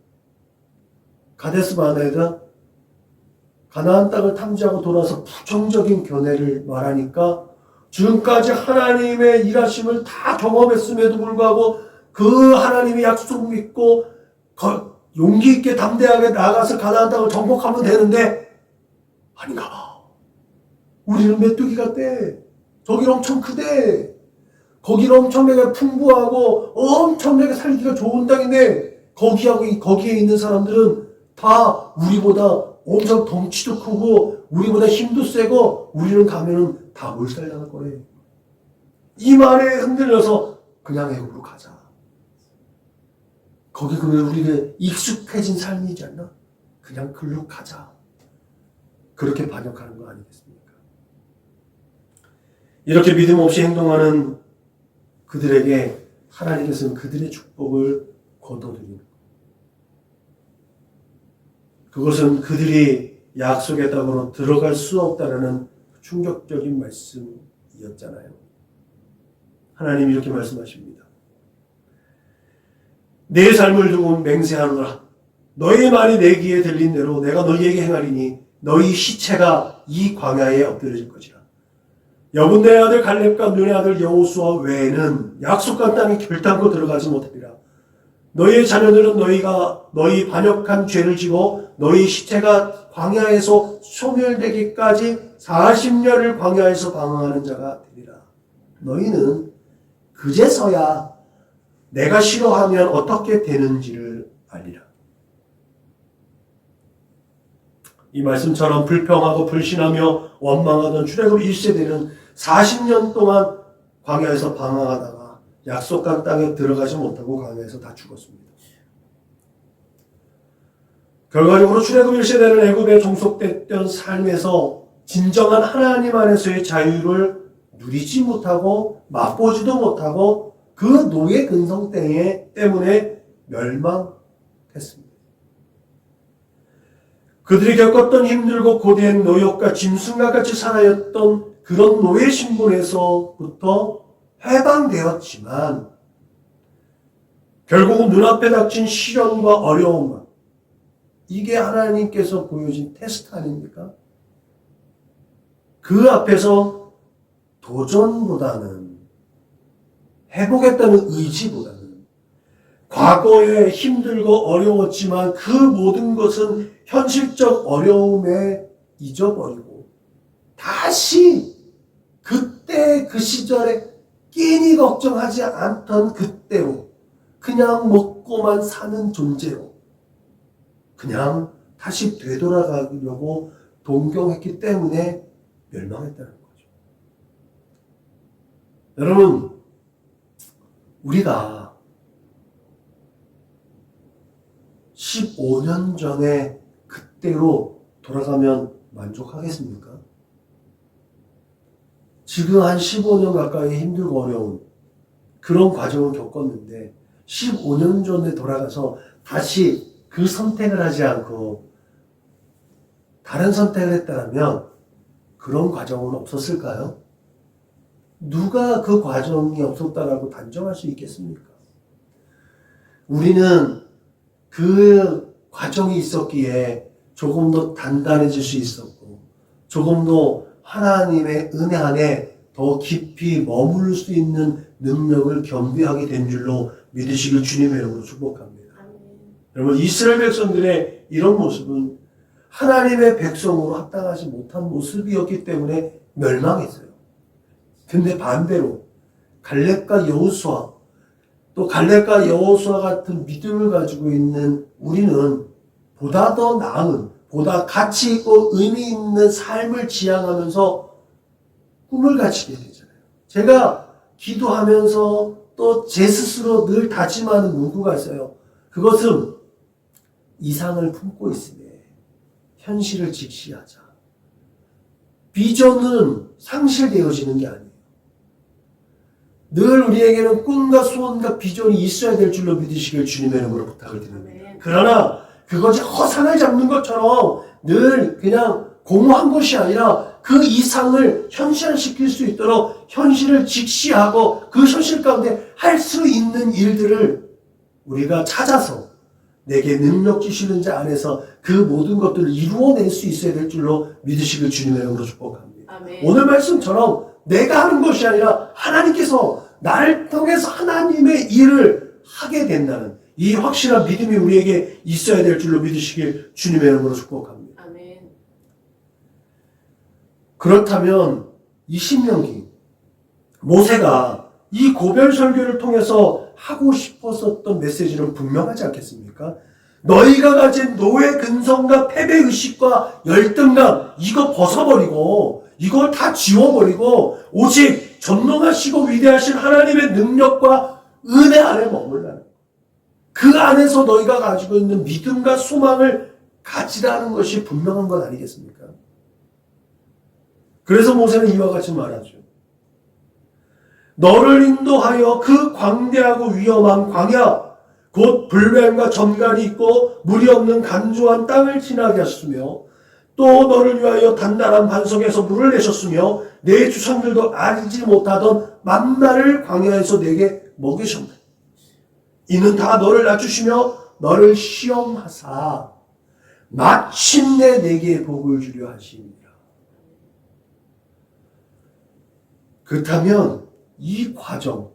가데스 바네에다 가나안 땅을 탐지하고 돌아서 부정적인 견해를 말하니까 지금까지 하나님의 일하심을 다 경험했음에도 불구하고 그 하나님의 약속 믿고 용기 있게 담대하게 나가서 가나안 땅을 정복하면 되는데 아닌가 봐. 우리는 메뚜기 같대. 저기는 엄청 크대. 거기는 엄청나게 풍부하고 엄청나게 살기가 좋은 땅인데 거기에 있는 사람들은 다 우리보다 엄청 덩치도 크고 우리보다 힘도 세고 우리는 가면은 다 몰살당할 거래. 이 말에 흔들려서 그냥 애굽으로 가자. 거기 그러면 우리가 익숙해진 삶이지 않나? 그냥 글로 가자. 그렇게 반역하는 거 아니겠습니까? 이렇게 믿음 없이 행동하는 그들에게 하나님께서는 그들의 축복을 거둬들이는 거예요. 그것은 그들이 약속의 땅으로 들어갈 수 없다는 충격적인 말씀이었잖아요. 하나님이 이렇게 말씀하십니다. 내 삶을 두고 맹세하노라. 너희 말이 내 귀에 들린 대로 내가 너희에게 행하리니 너희 시체가 이 광야에 엎드려질 것이라. 여분의 아들 갈렙과 눈의 아들 여호수아 외에는 약속한 땅에 결단코 들어가지 못하리라. 너희의 자녀들은 너희 반역한 죄를 지고 너희 시체가 광야에서 소멸되기까지 40년을 광야에서 방황하는 자가 되리라. 너희는 그제서야 내가 싫어하면 어떻게 되는지를 알리라. 이 말씀처럼 불평하고 불신하며 원망하던 출애굽 1세대는 40년 동안 광야에서 방황하다가 약속한 땅에 들어가지 못하고 광야에서 다 죽었습니다. 결과적으로 출애굽 1세대는 애굽에 종속됐던 삶에서 진정한 하나님 안에서의 자유를 누리지 못하고 맛보지도 못하고 그 노예 근성 때문에 멸망했습니다. 그들이 겪었던 힘들고 고된 노역과 짐승과 같이 살아였던 그런 노예 신분에서부터 해방되었지만 결국은 눈앞에 닥친 시련과 어려움, 이게 하나님께서 보여준 테스트 아닙니까? 그 앞에서 도전보다는 해보겠다는 의지보다는 과거에 힘들고 어려웠지만 그 모든 것은 현실적 어려움에 잊어버리고 다시 그때 그 시절에 끼니 걱정하지 않던 그때로 그냥 먹고만 사는 존재로 그냥 다시 되돌아가려고 동경했기 때문에 멸망했다는 거죠. 여러분, 우리가 15년 전에 그때로 돌아가면 만족하겠습니까? 지금 한 15년 가까이 힘들고 어려운 그런 과정을 겪었는데 15년 전에 돌아가서 다시 그 선택을 하지 않고 다른 선택을 했다면 그런 과정은 없었을까요? 누가 그 과정이 없었다라고 단정할 수 있겠습니까? 우리는 그 과정이 있었기에 조금 더 단단해질 수 있었고 조금 더 하나님의 은혜 안에 더 깊이 머무를 수 있는 능력을 겸비하게 된 줄로 믿으시길 주님의 이름으로 축복합니다. 여러분, 이스라엘 백성들의 이런 모습은 하나님의 백성으로 합당하지 못한 모습이었기 때문에 멸망했어요. 근데 반대로 갈렙과 여호수아, 또 갈렙과 여호수아 같은 믿음을 가지고 있는 우리는 보다 더 나은, 보다 가치 있고 의미 있는 삶을 지향하면서 꿈을 가지게 되잖아요. 제가 기도하면서 또 제 스스로 늘 다짐하는 문구가 있어요. 그것은 이상을 품고 있으되 현실을 직시하자. 비전은 상실되어지는 게 아니에요. 늘 우리에게는 꿈과 소원과 비전이 있어야 될 줄로 믿으시길 주님의 이름으로 부탁을 드립니다. 그러나 그것이 허상을 잡는 것처럼 늘 그냥 공허한 것이 아니라 그 이상을 현실화시킬 수 있도록 현실을 직시하고 그 현실 가운데 할 수 있는 일들을 우리가 찾아서 내게 능력 주시는 자 안에서 그 모든 것들을 이루어낼 수 있어야 될 줄로 믿으시길 주님의 이름으로 축복합니다. 아멘. 오늘 말씀처럼 내가 하는 것이 아니라 하나님께서 나를 통해서 하나님의 일을 하게 된다는 이 확실한 믿음이 우리에게 있어야 될 줄로 믿으시길 주님의 이름으로 축복합니다. 아멘. 그렇다면 이 신명기 모세가 이 고별 설교를 통해서 하고 싶었었던 메시지는 분명하지 않겠습니까? 너희가 가진 노예 근성과 패배의식과 열등감 이거 벗어버리고 이걸 다 지워버리고 오직 전능하시고 위대하신 하나님의 능력과 은혜 안에 머물라는 그 안에서 너희가 가지고 있는 믿음과 소망을 가지라는 것이 분명한 것 아니겠습니까? 그래서 모세는 이와 같이 말하죠. 너를 인도하여 그 광대하고 위험한 광야 곧 불뱀과 점갈이 있고 물이 없는 간조한 땅을 지나게 하셨으며 또 너를 위하여 단단한 반석에서 물을 내셨으며 내 조상들도 알지 못하던 만나를 광야에서 내게 먹이셨다. 이는 다 너를 낮추시며 너를 시험하사 마침내 내게 복을 주려 하시니라. 그렇다면 이 과정,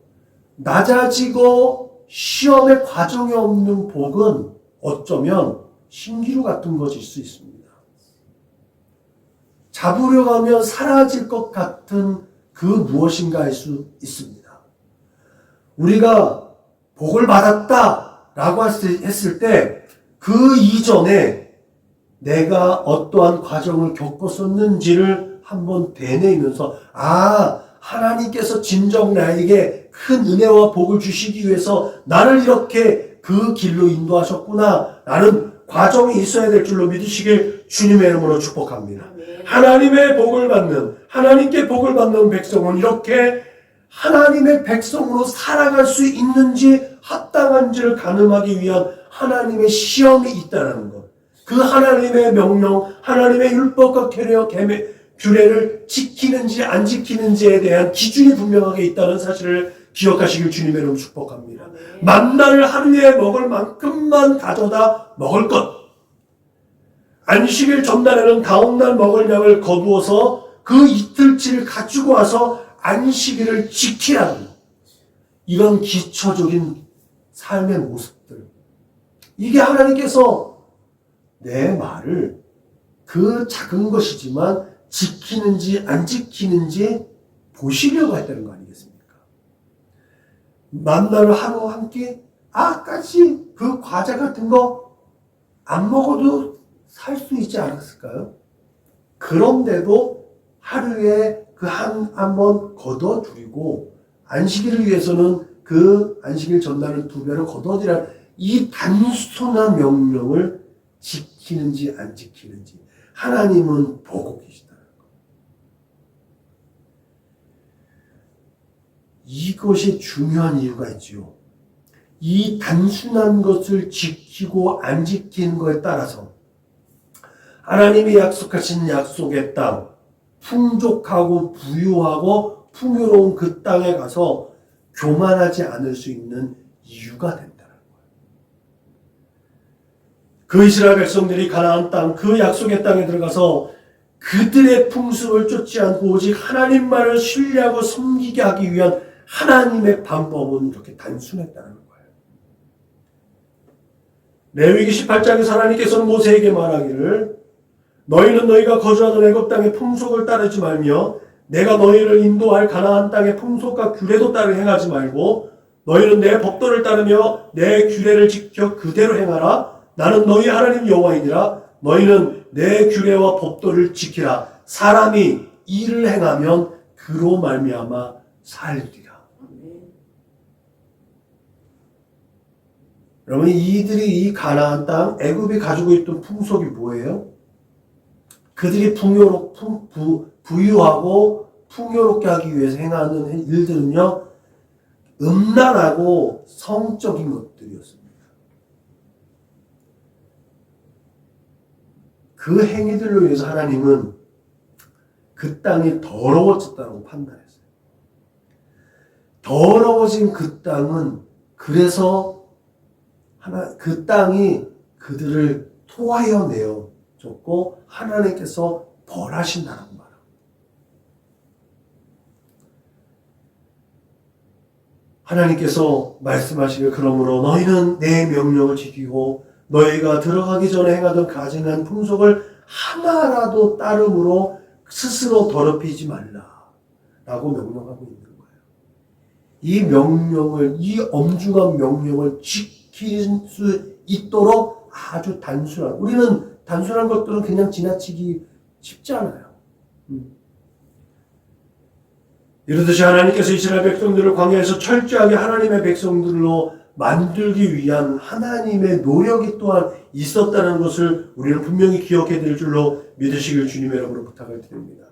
낮아지고 시험의 과정이 없는 복은 어쩌면 신기루 같은 것일 수 있습니다. 잡으려 하면 사라질 것 같은 그 무엇인가 할 수 있습니다. 우리가 복을 받았다라고 했을 때 그 이전에 내가 어떠한 과정을 겪었었는지를 한번 되뇌면서 하나님께서 진정 나에게 큰 은혜와 복을 주시기 위해서 나를 이렇게 그 길로 인도하셨구나 라는 과정이 있어야 될 줄로 믿으시길 주님의 이름으로 축복합니다. 하나님의 복을 받는, 하나님께 복을 받는 백성은 이렇게 하나님의 백성으로 살아갈 수 있는지 합당한지를 가늠하기 위한 하나님의 시험이 있다는 것. 그 하나님의 명령, 하나님의 율법과 규례를 지키는지 안 지키는지에 대한 기준이 분명하게 있다는 사실을 기억하시길 주님의 이름으로 축복합니다. 만나를 하루에 먹을 만큼만 가져다 먹을 것. 안식일 전날에는 다음날 먹을 양을 거두어서 그 이틀치를 가지고 와서 안식일을 지키라는 것. 이런 기초적인 삶의 모습들. 이게 하나님께서 내 말을 그 작은 것이지만 지키는지 안 지키는지 보시려고 했다는 거 아니겠습니까? 만나를 하루 한 끼, 까지 그 과자 같은 거 안 먹어도 살 수 있지 않았을까요? 그런데도 하루에 그 한 번 걷어들이고 안식일을 위해서는 그 안식일 전날은 2배로 걷어들이라 이 단순한 명령을 지키는지 안 지키는지 하나님은 보고 계시다는 것. 이것이 중요한 이유가 있지요. 이 단순한 것을 지키고 안 지키는 것에 따라서 하나님이 약속하신 약속의 땅, 풍족하고 부유하고 풍요로운 그 땅에 가서 교만하지 않을 수 있는 이유가 된다는 거예요. 그 이스라엘 백성들이 가나안 땅, 그 약속의 땅에 들어가서 그들의 풍습을 쫓지 않고 오직 하나님만을 신뢰하고 섬기게 하기 위한 하나님의 방법은 이렇게 단순했다는 거예요. 레위기 18장에서 하나님께서는 모세에게 말하기를 너희는 너희가 거주하던 애굽 땅의 풍속을 따르지 말며 내가 너희를 인도할 가나안 땅의 풍속과 규례도 따르 행하지 말고 너희는 내 법도를 따르며 내 규례를 지켜 그대로 행하라. 나는 너희 하나님 여호와이니라. 너희는 내 규례와 법도를 지키라. 사람이 이를 행하면 그로 말미암아 살리라. 여러분, 이들이 이 가나안 땅 애굽이 가지고 있던 풍속이 뭐예요? 그들이 부유하고 풍요롭게 하기 위해서 행하는 일들은요, 음란하고 성적인 것들이었습니다. 그 행위들로 인해서 하나님은 그 땅이 더러워졌다고 판단했어요. 더러워진 그 땅은 그래서 그 땅이 그들을 토하여 내어줬고 하나님께서 벌하신다는 말. 하나님께서 말씀하시길 그러므로 너희는 내 명령을 지키고 너희가 들어가기 전에 행하던 가증한 풍속을 하나라도 따름으로 스스로 더럽히지 말라 라고 명령하고 있는 거예요. 이 명령을, 이 엄중한 명령을 지킬 수 있도록 아주 단순한, 우리는 단순한 것들은 그냥 지나치기 쉽지 않아요. 이르듯이 하나님께서 이스라엘 백성들을 광야에서 철저하게 하나님의 백성들로 만들기 위한 하나님의 노력이 또한 있었다는 것을 우리는 분명히 기억해야 될 줄로 믿으시길 주님의 이름으로 부탁을 드립니다.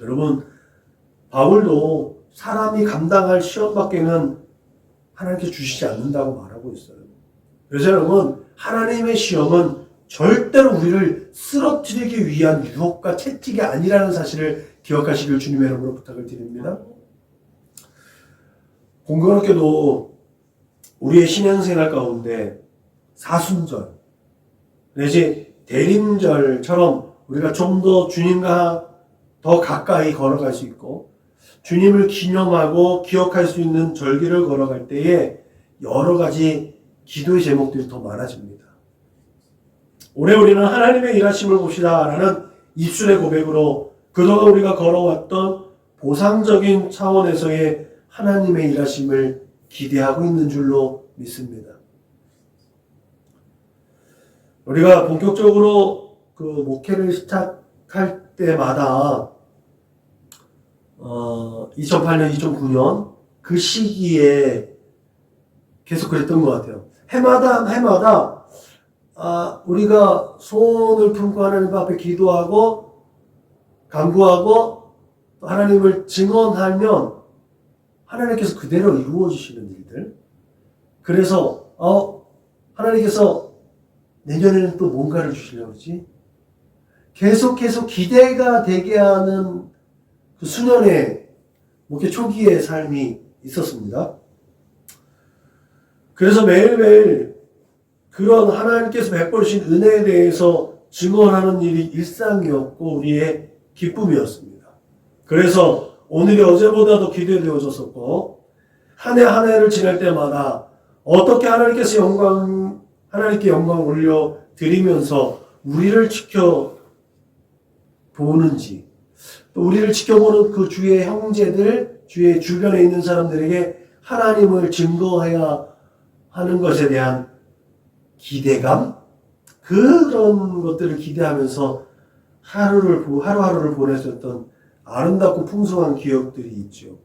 여러분, 바울도 사람이 감당할 시험밖에는 하나님께 주시지 않는다고 말하고 있어요. 그래서 여러분, 하나님의 시험은 절대로 우리를 쓰러뜨리기 위한 유혹과 채찍이 아니라는 사실을 기억하시길 주님의 이름으로 부탁을 드립니다. 공교롭게도 우리의 신앙생활 가운데 사순절 내지 대림절처럼 우리가 좀 더 주님과 더 가까이 걸어갈 수 있고 주님을 기념하고 기억할 수 있는 절기를 걸어갈 때에 여러 가지 기도의 제목들이 더 많아집니다. 올해 우리는 하나님의 일하심을 봅시다 라는 입술의 고백으로 그동안 우리가 걸어왔던 보상적인 차원에서의 하나님의 일하심을 기대하고 있는 줄로 믿습니다. 우리가 본격적으로 그 목회를 시작할 때마다 2008년, 2009년 그 시기에 계속 그랬던 것 같아요. 해마다 우리가 손을 품고 하나님 앞에 기도하고 간구하고 하나님을 증언하면 하나님께서 그대로 이루어지시는 일들. 그래서 하나님께서 내년에는 또 뭔가를 주시려고 그러지? 계속 기대가 되게 하는 그 수년의 목회 초기의 삶이 있었습니다. 그래서 매일매일 그런 하나님께서 베풀으신 은혜에 대해서 증언하는 일이 일상이었고 우리의 기쁨이었습니다. 그래서 오늘이 어제보다도 기대되어졌었고 한 해 한 해를 지날 때마다 어떻게 하나님께 영광 올려 드리면서 우리를 지켜보는지 또 우리를 지켜보는 그 주의 형제들, 주의 주변에 있는 사람들에게 하나님을 증거해야 하는 것에 대한 기대감, 그런 것들을 기대하면서 하루하루를 보냈었던 아름답고 풍성한 기억들이 있죠.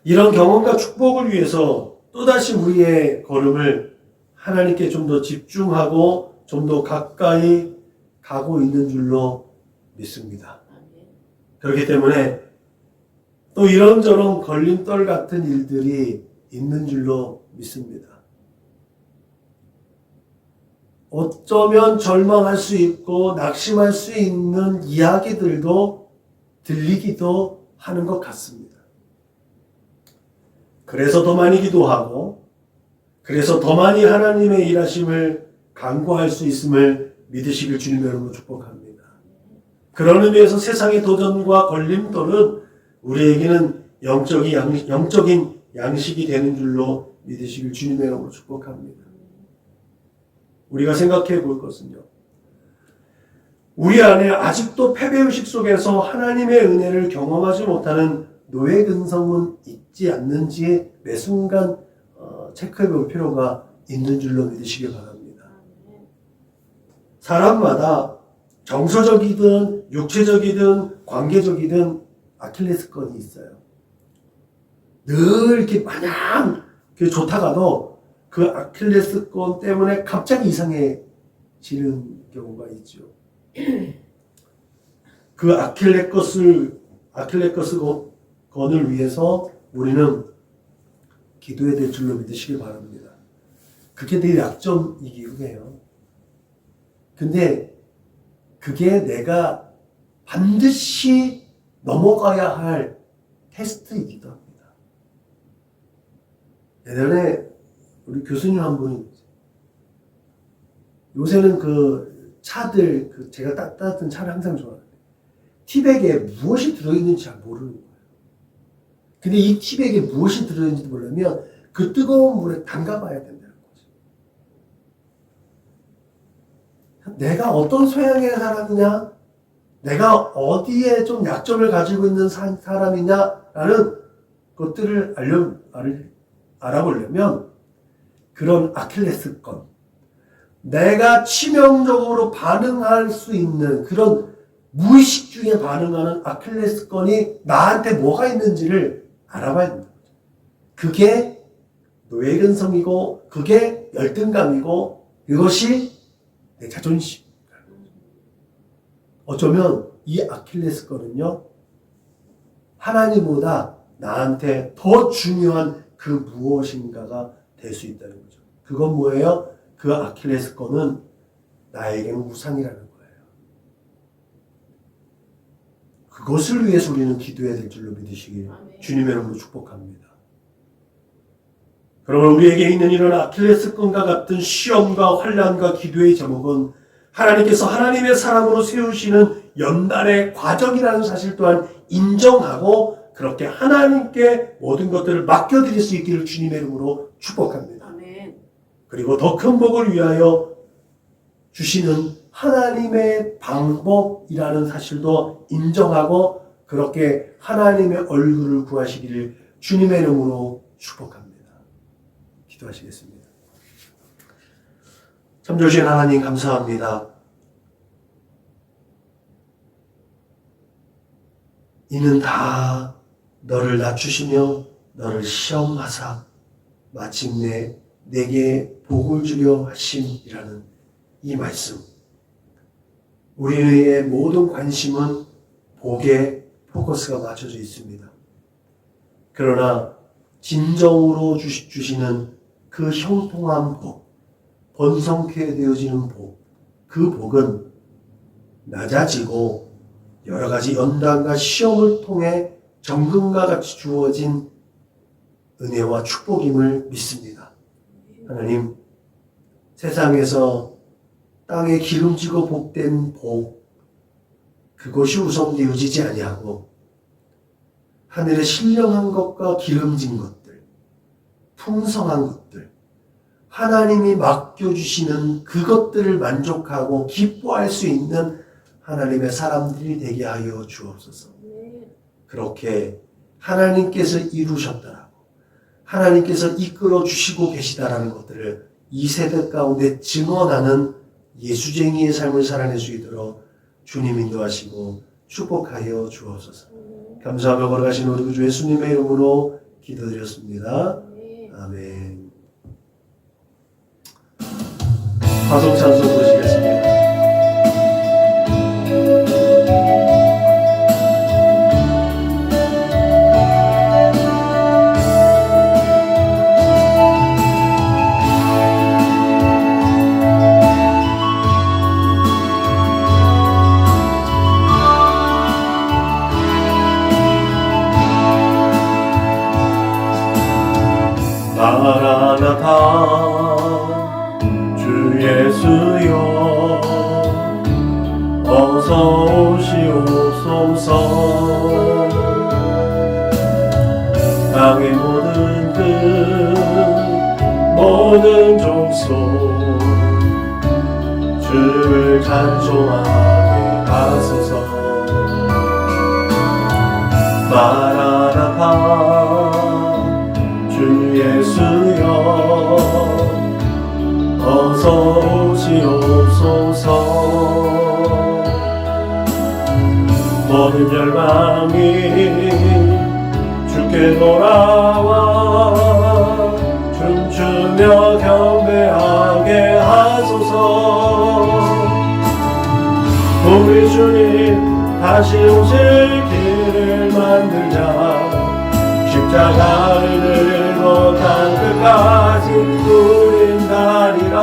이런 경험과 축복을 위해서 또다시 우리의 걸음을 하나님께 좀 더 집중하고 좀 더 가까이 가고 있는 줄로 믿습니다. 그렇기 때문에 또 이런저런 걸림돌 같은 일들이 있는 줄로 믿습니다. 어쩌면 절망할 수 있고 낙심할 수 있는 이야기들도 들리기도 하는 것 같습니다. 그래서 더 많이 기도하고 그래서 더 많이 하나님의 일하심을 간구할 수 있음을 믿으시길 주님의 이름으로 축복합니다. 그런 의미에서 세상의 도전과 걸림돌은 우리에게는 영적인 양식이 되는 줄로 믿으시길 주님의 이름으로 축복합니다. 우리가 생각해 볼 것은요. 우리 안에 아직도 패배의식 속에서 하나님의 은혜를 경험하지 못하는 노예 근성은 있지 않는지 매 순간 체크해 볼 필요가 있는 줄로 믿으시기 바랍니다. 사람마다 정서적이든 육체적이든 관계적이든 아킬레스건이 있어요. 늘 이렇게 마냥 좋다가도 그 아킬레스건 때문에 갑자기 이상해지는 경우가 있죠. 그 아킬레스건을 위해서 우리는 기도해야 될 줄로 믿으시길 바랍니다. 그게 내 약점이기도 해요. 근데 그게 내가 반드시 넘어가야 할 테스트이기도 합니다. 예전에 우리 교수님 한 분이 요새는 그 차들 제가 따뜻한 차를 항상 좋아하는데 티백에 무엇이 들어있는지 잘 모르는 거예요. 근데 이 티백에 무엇이 들어있는지 모르면 그 뜨거운 물에 담가봐야 된다는 거죠. 내가 어떤 소양의 사람이냐, 내가 어디에 좀 약점을 가지고 있는 사람이냐라는 것들을 알아보려면 그런 아킬레스건, 내가 치명적으로 반응할 수 있는 그런 무의식 중에 반응하는 아킬레스건이 나한테 뭐가 있는지를 알아봐야 된다. 그게 노예근성이고 그게 열등감이고 이것이 내 자존심. 어쩌면 이 아킬레스건은요 하나님보다 나한테 더 중요한 그 무엇인가가 될 수 있다는 거죠. 그건 뭐예요? 그 아킬레스건은 나에게는 우상이라는 거예요. 그것을 위해서 우리는 기도해야 될 줄로 믿으시길 주님의 이름으로 축복합니다. 그러면 우리에게 있는 이런 아킬레스건과 같은 시험과 환난과 기도의 제목은 하나님께서 하나님의 사람으로 세우시는 연단의 과정이라는 사실 또한 인정하고 그렇게 하나님께 모든 것들을 맡겨드릴 수 있기를 주님의 이름으로 축복합니다. 아멘. 그리고 더 큰 복을 위하여 주시는 하나님의 방법이라는 사실도 인정하고 그렇게 하나님의 얼굴을 구하시기를 주님의 이름으로 축복합니다. 기도하시겠습니다. 참 좋으신 하나님 감사합니다. 이는 다 너를 낮추시며 너를 시험하사 마침내 내게 복을 주려 하심이라는 이 말씀. 우리의 모든 관심은 복에 포커스가 맞춰져 있습니다. 그러나 진정으로 주시는 그 형통한 복, 번성케 되어지는 복, 그 복은 낮아지고 여러 가지 연단과 시험을 통해 정금과 같이 주어진 은혜와 축복임을 믿습니다. 하나님, 세상에서 땅에 기름지고 복된 복, 그것이 우선되어지지 아니하고 하늘에 신령한 것과 기름진 것들, 풍성한 것들, 하나님이 맡겨주시는 그것들을 만족하고 기뻐할 수 있는 하나님의 사람들이 되게 하여 주옵소서. 그렇게 하나님께서 이루셨다라고, 하나님께서 이끌어 주시고 계시다라는 것들을 이 세대 가운데 증언하는 예수쟁이의 삶을 살아낼 수 있도록 주님 인도하시고 축복하여 주옵소서. 감사하며 걸어가신 우리 구주 예수님의 이름으로 기도드렸습니다. 아멘. 화성 찬송 부르시겠습니다. 마라나타 주 예수여 어서 오시옵소서. 땅의 모든 끝 모든 족속 주를 찬송하게 하소서. 마라나타 주 예수여 어서 오시옵소서. 모든 열방이 주께 돌아와 춤추며 경배하게 하소서. 우리 주님 다시 오실 길을 만들자. 십자가를 들고 땅끝까지 우린다리라.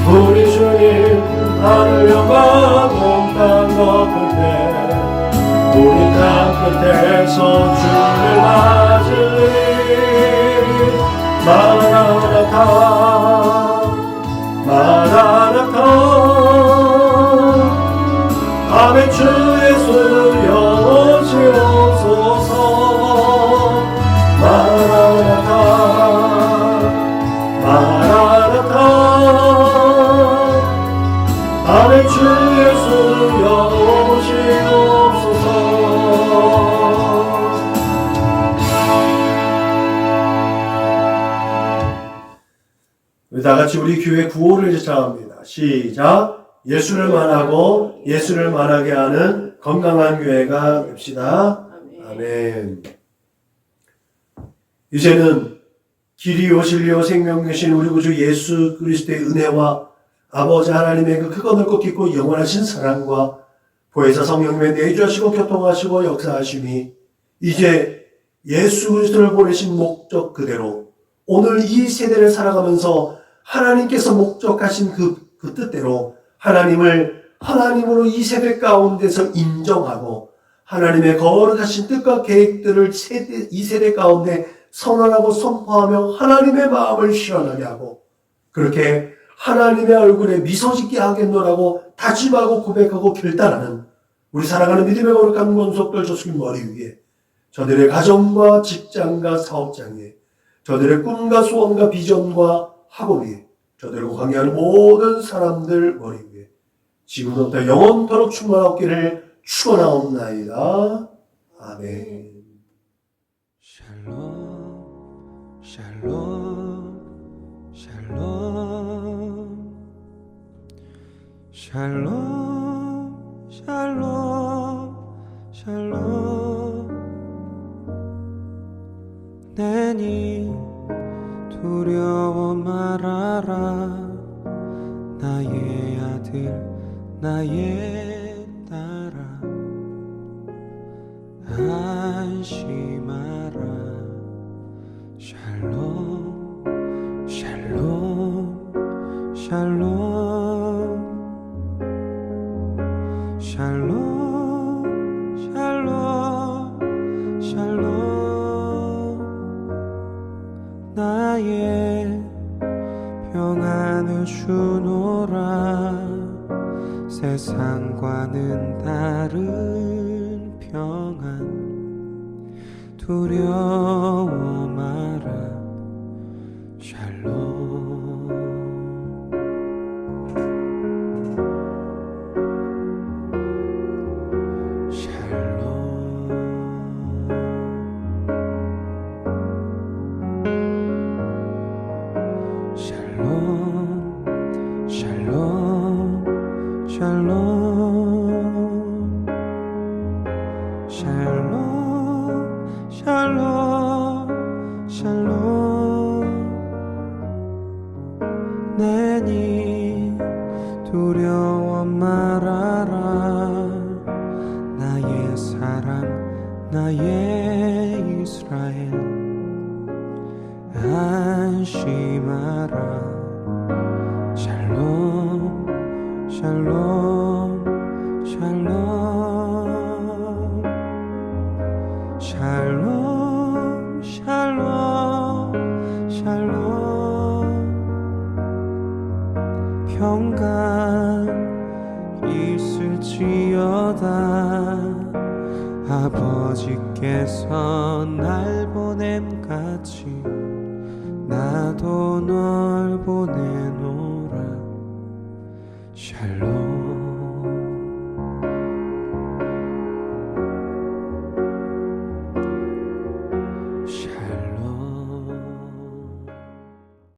우리 주님 하늘 영광 온 땅 덮을 때 우리 땅 끝에서 주를 맞으리. 마라나타 마라나타 아멘. 주 예수여 오시옵소서. 마라나타 마라나타 아멘. 주 예수여 오시옵소서. 다같이 우리 교회 구호를 제창합니다. 시작. 예수를 만하고 예수를 만하게 하는 건강한 교회가 됩시다. 아멘. 이제는 길이요 진리요 생명 되신 우리 구주 예수 그리스도의 은혜와 아버지 하나님의 그 크고 넓고 깊고 영원하신 사랑과 보혜사 성령님의 내주하시고 교통하시고 역사하심이 이제 예수 그리스도를 보내신 목적 그대로 오늘 이 세대를 살아가면서 하나님께서 목적하신 그 뜻대로 하나님을 하나님으로 이 세대 가운데서 인정하고 하나님의 거룩하신 뜻과 계획들을 이 세대 가운데 선언하고 선포하며 하나님의 마음을 실현하게 하고 그렇게 하나님의 얼굴에 미소 짓게 하겠노라고 다짐하고 고백하고 결단하는 우리 사랑하는 믿음의 거룩한 권속들 조수님 머리 위에 저들의 가정과 직장과 사업장에 저들의 꿈과 소원과 비전과 학업 위에 저들과 관계하는 모든 사람들 머리 위에 지금부터 영원토록 충만하기를 축원하옵나이다. 아멘. 샬롬 샬롬 샬롬 샬롬 샬롬 샬롬 내니 두려워 말아라 나의 아들 나의 딸아 안심하라 샬롬 샬롬 샬롬 샬롬 샬롬 샬롬 나의 평안을 주노라 세상과는 다른 평안 두려워 마라 샬롬 샬롬 샬롬 샬롬 내니 두려워 말아라 나의 사람 나의 이스라엘 안심하라 샬롬 샬롬 샬롬 샬롬 샬롬 샬롬 평강 있을지어다 아버지께서 날 보냄같이 나도 널 보내노라 샬롬